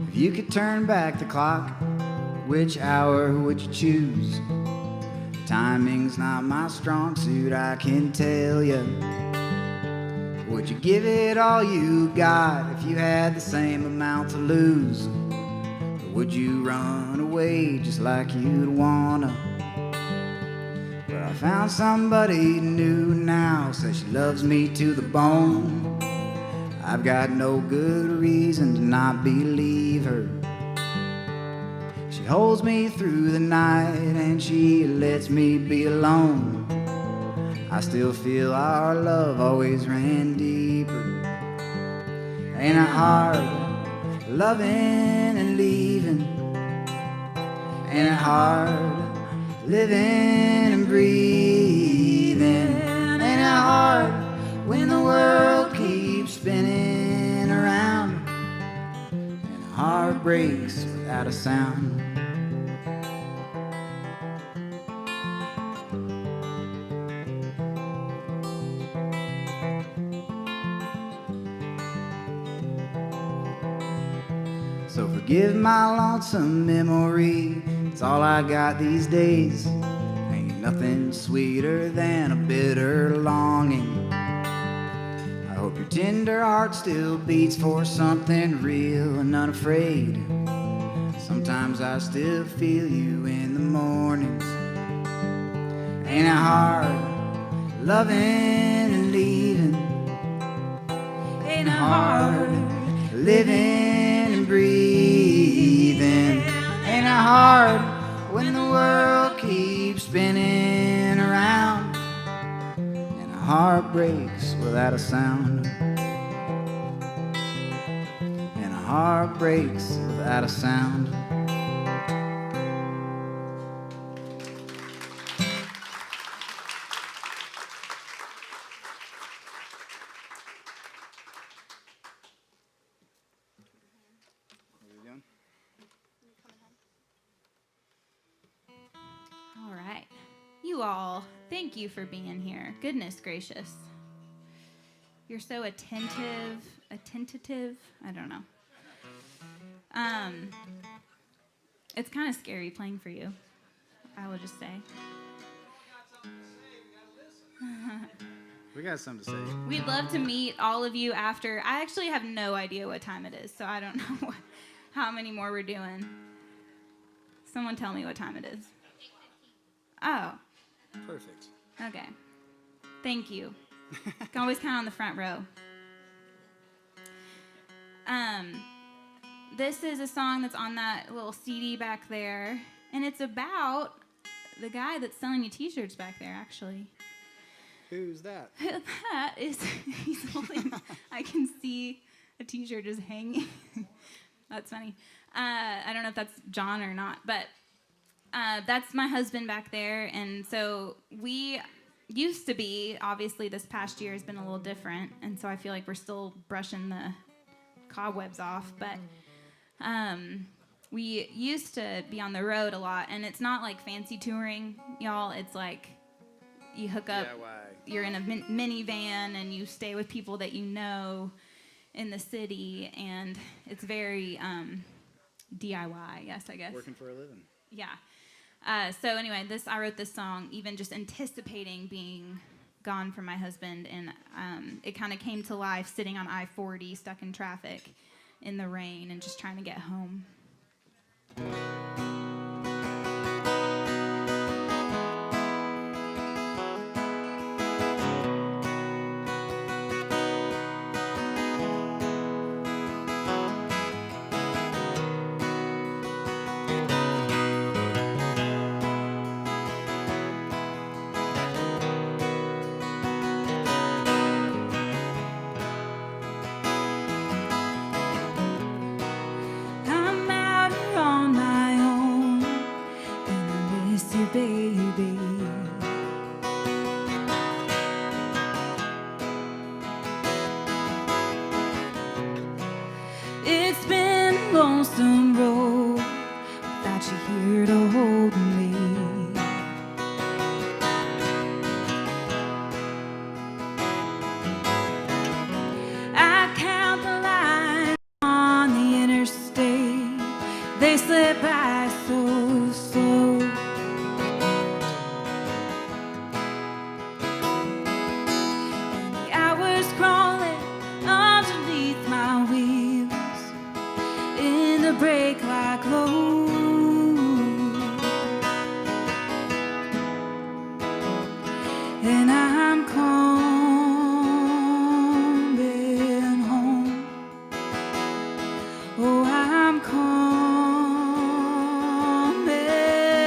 If you could turn back the clock, which hour would you choose? Timing's not my strong suit, I can tell you. Would you give it all you got if you had the same amount to lose? Or would you run away just like you'd wanna? But I found somebody new now, says she loves me to the bone. I've got no good reason to not believe her. She holds me through the night and she lets me be alone. I still feel our love always ran deeper. Ain't it hard loving and leaving? Ain't it hard living and breathing? Ain't it hard when the world keeps spinning around and the heart breaks without a sound? So forgive my lonesome memory, it's all I got these days. Ain't nothing sweeter than a bitter longing. I hope your tender heart still beats for something real and unafraid. Sometimes I still feel you in the mornings. Ain't it hard loving and leaving? Ain't it hard living and breathing? Ain't it hard when the world keeps spinning around and a heart breaks without a sound? And a heart breaks without a sound. All right. You all, thank you for being here. Goodness gracious. You're so attentive. I don't know. It's kind of scary playing for you, I will just say. We got something to say. We'd love to meet all of you after. I actually have no idea what time it is, so I don't know how many more we're doing. Someone tell me what time it is. Oh. Perfect. Okay. Thank you. You can always count on the front row. This is a song that's on that little CD back there, and it's about the guy that's selling you T-shirts back there, actually. Who's that? That is, he's holding, I can see a T-shirt just hanging. That's funny. I don't know if that's John or not, but that's my husband back there. And so we used to be, obviously this past year has been a little different, and so I feel like we're still brushing the cobwebs off, but we used to be on the road a lot, and it's not like fancy touring, y'all. It's like you hook up, you're in a minivan, and you stay with people that you know in the city, and it's very DIY, yes, I guess. Working for a living. Yeah. So anyway, I wrote this song even just anticipating being gone from my husband, and it kind of came to life sitting on I-40 stuck in traffic in the rain and just trying to get home. Baby, it's been a lonesome road without you here to hold me. I count the lines on the interstate, they slip by so slow. Break like low, and I'm coming home. Oh, I'm coming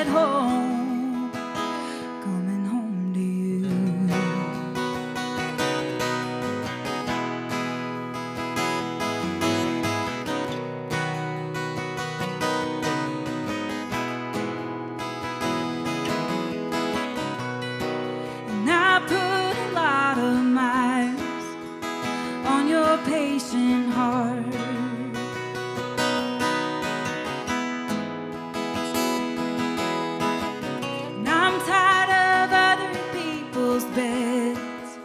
home, coming home to you. Patient heart, and I'm tired of other people's beds,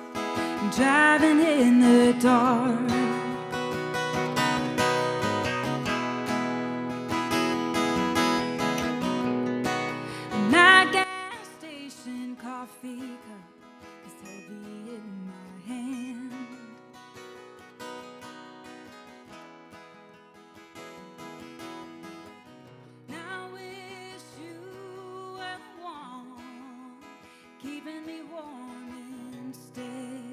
driving in the dark. My gas station coffee cup is heavy in my hand. Keeping me warm instead.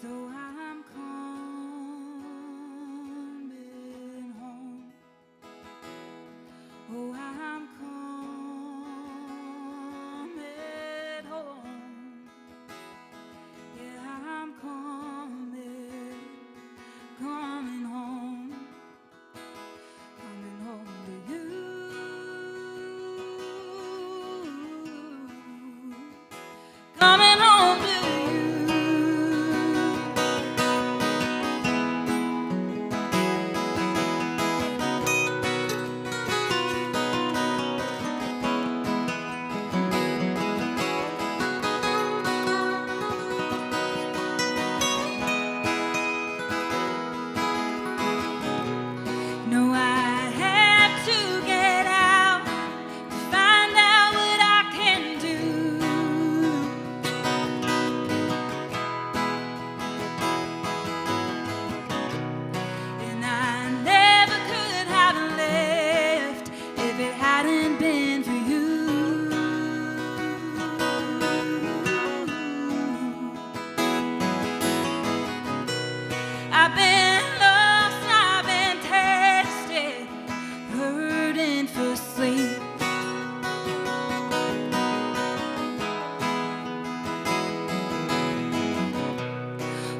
So I'm coming home. Oh, I'm coming home. Yeah, I'm coming home. Coming home to you.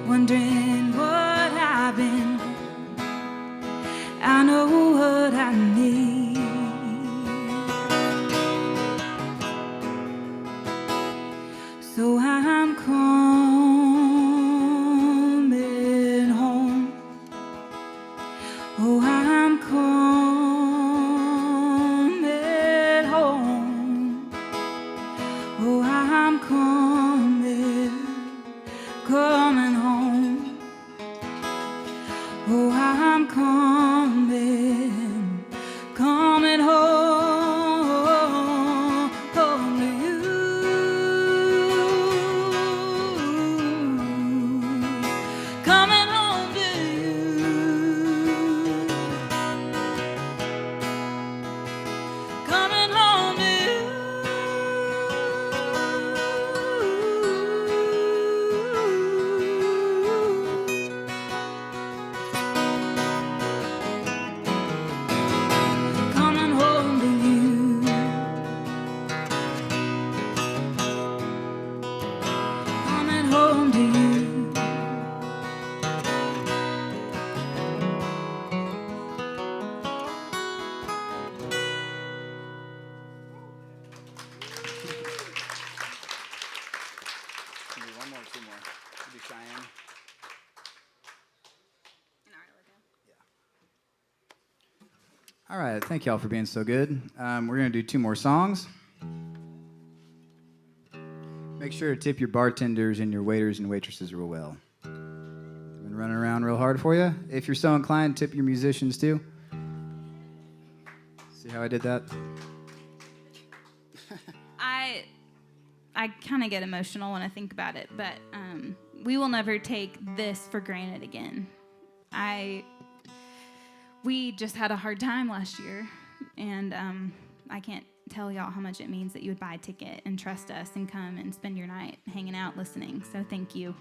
wondering what I've been. I know what I need. So I'm coming home. Oh, I'm coming home. Oh, I'm coming home. Oh, I'm coming home to you. Coming home to you. Coming home to you. Coming home to you. Coming home to you. One more, two more. We'll do Cheyenne. All right, thank y'all for being so good. We're gonna do two more songs. Make sure to tip your bartenders and your waiters and waitresses real well. I've been running around real hard for you. If you're so inclined, tip your musicians too. See how I did that? I kind of get emotional when I think about it, but we will never take this for granted again. We just had a hard time last year, and I can't tell y'all how much it means that you would buy a ticket and trust us and come and spend your night hanging out listening. So thank you.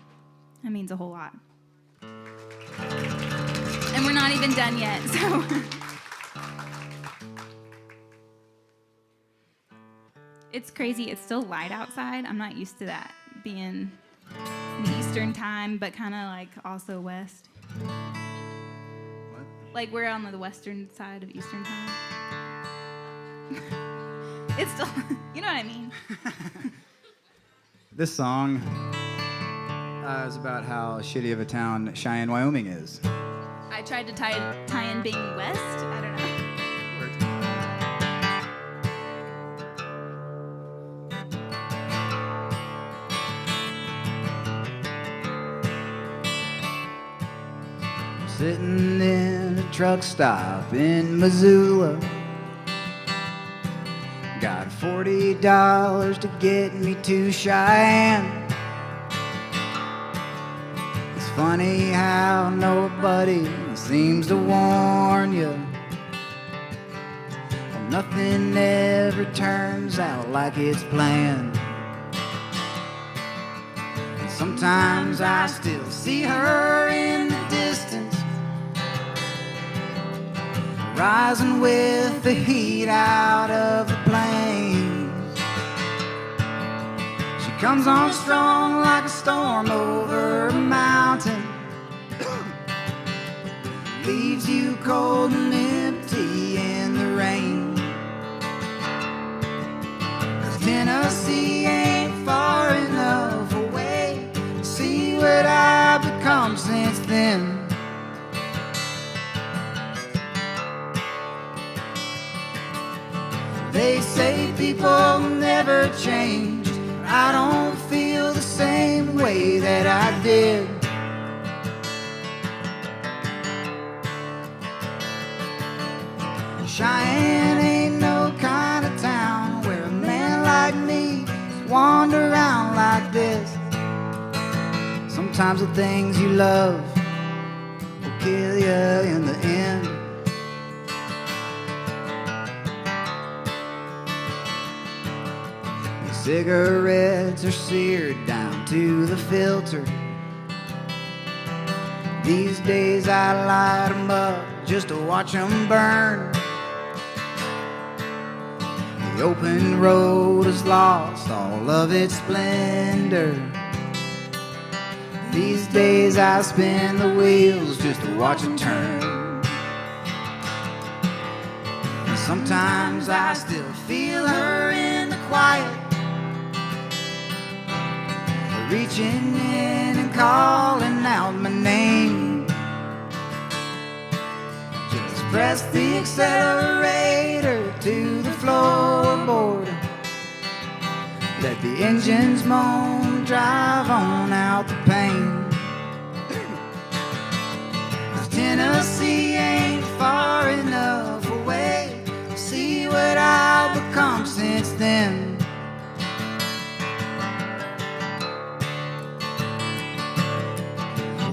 That means a whole lot. And we're not even done yet, so. It's crazy. It's still light outside. I'm not used to that being in Eastern time, but kind of like also West. What? Like we're on the western side of Eastern time. It's still, you know what I mean? This song is about how shitty of a town Cheyenne, Wyoming is. I tried to tie in being West. I don't know. Sitting in a truck stop in Missoula, got $40 to get me to Cheyenne. It's funny how nobody seems to warn you, and nothing ever turns out like it's planned. And sometimes I still see her in the distance, rising with the heat out of the plains. She comes on strong like a storm over a mountain, leaves you cold and empty in the rain. 'Cause Tennessee ain't far enough away to see what I've become since then. They say people never change. I don't feel the same way that I did. Cheyenne ain't no kind of town where a man like me wander around like this. Sometimes the things you love will kill you in the end. Cigarettes are seared down to the filter. These days I light 'em up just to watch 'em burn. The open road has lost all of its splendor. These days I spin the wheels just to watch it turn. And sometimes I still feel her in the quiet, reaching in and calling out my name. Just press the accelerator to the floorboard, let the engines moan, drive on out the pain. 'Cause Tennessee ain't far enough away to see what I've become since then.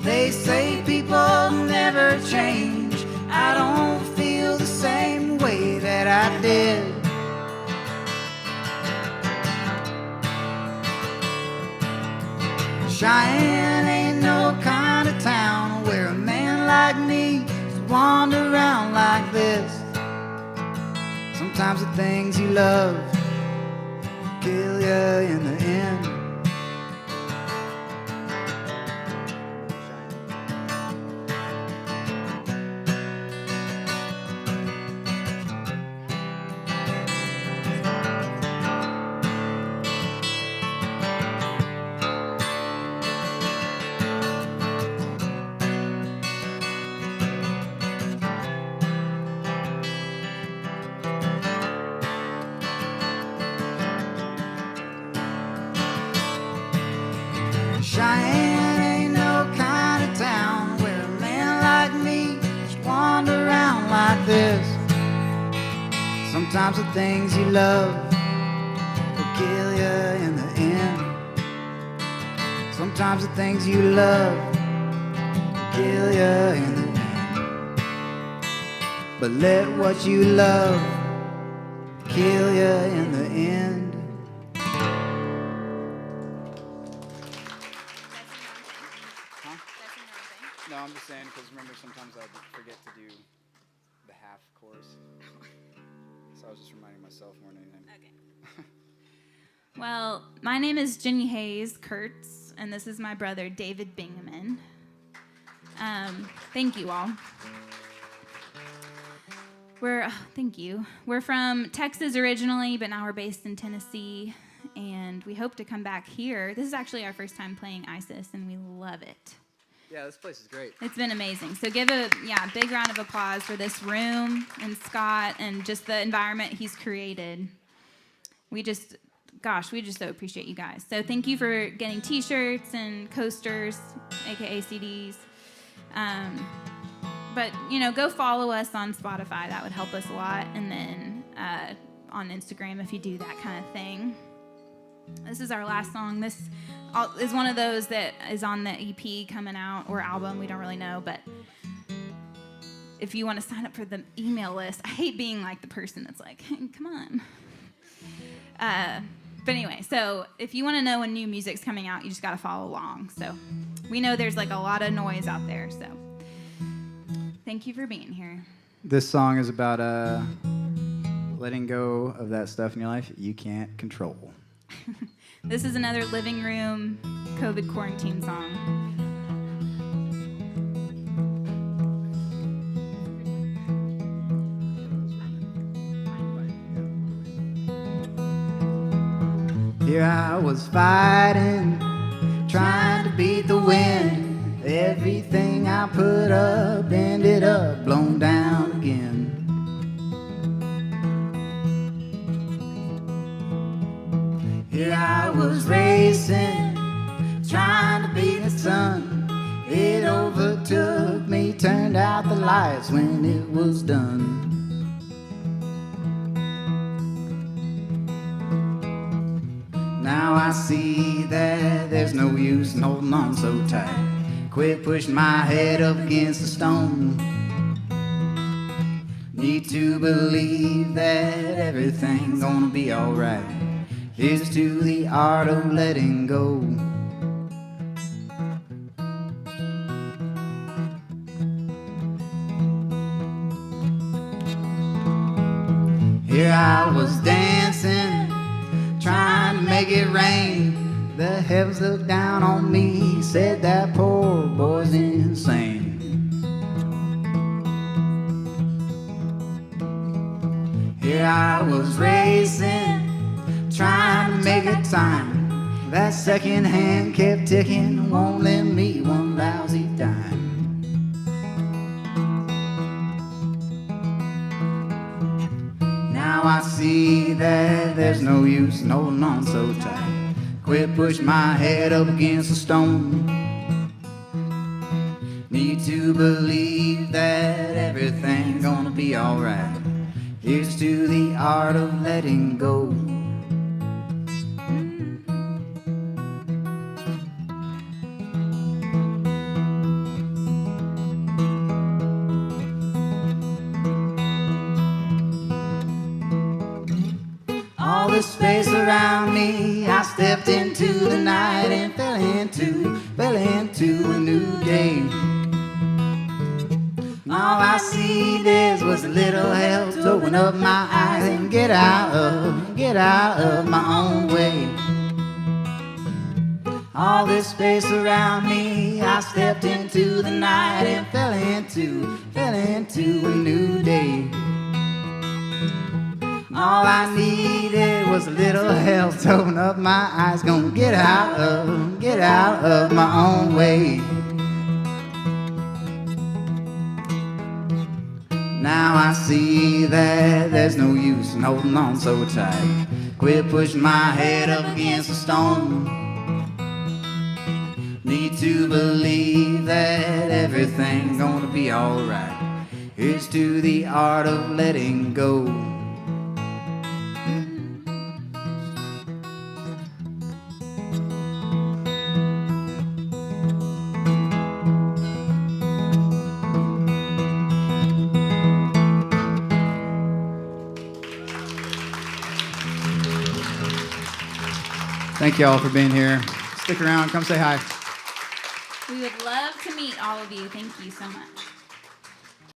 They say people never change. I don't feel the same way that I did. Cheyenne ain't no kind of town where a man like me just wander around like this. Sometimes the things you love kill you in the end. Cheyenne ain't no kind of town where a man like me just wander around like this. Sometimes the things you love will kill you in the end. Sometimes the things you love will kill you in the end. But let what you love kill you in the end. No, I'm just saying because remember sometimes I forget to do the half chorus. So I was just reminding myself more than anything. Okay. Well, my name is Jennie Hayes Kurtz, and this is my brother David Bingaman. Thank you all. Thank you. We're from Texas originally, but now we're based in Tennessee, and we hope to come back here. This is actually our first time playing ISIS, and we love it. Yeah, this place is great. It's been amazing. So give a big round of applause for this room and Scott and just the environment he's created. We just so appreciate you guys. So thank you for getting T-shirts and coasters, aka CDs. But go follow us on Spotify. That would help us a lot. And then on Instagram if you do that kind of thing. This is our last song. This is one of those that is on the EP coming out, or album, we don't really know, but if you want to sign up for the email list, I hate being like the person that's like, hey, come on. But anyway, so if you want to know when new music's coming out, you just got to follow along. So we know there's like a lot of noise out there, so thank you for being here. This song is about letting go of that stuff in your life you can't control. This is another living room COVID quarantine song. Here I was fighting, trying to beat the wind. Everything I put up ended up blown down again. Here I was racing, trying to beat the sun. It overtook me, turned out the lights when it was done. Now I see that there's no use in holding on so tight. Quit pushing my head up against the stone. Need to believe that everything's gonna be alright. Here's to the art of letting go. Here I was dancing, trying to make it rain. The heavens looked down on me, said that poor boy's insane. Here I was racing, trying to make a time. That second hand kept ticking, won't lend me one lousy dime. Now I see that there's no use in holding on so tight. Quit pushing my head up against a stone. Need to believe that everything's gonna be alright. Here's to the art of letting go. All the space around me, I stepped into the night and fell into a new day. All I needed was a little help to open up my eyes and get out of my own way. All this space around me, I stepped into the night and fell into a new day. All I needed was a little help to open up my eyes. Gonna get out of my own way. Now I see that there's no use in holding on so tight. Quit pushing my head up against a stone. Need to believe that everything's gonna be alright. Here's to the art of letting go. Thank you all for being here. Stick around, come say hi. We would love to meet all of you. Thank you so much.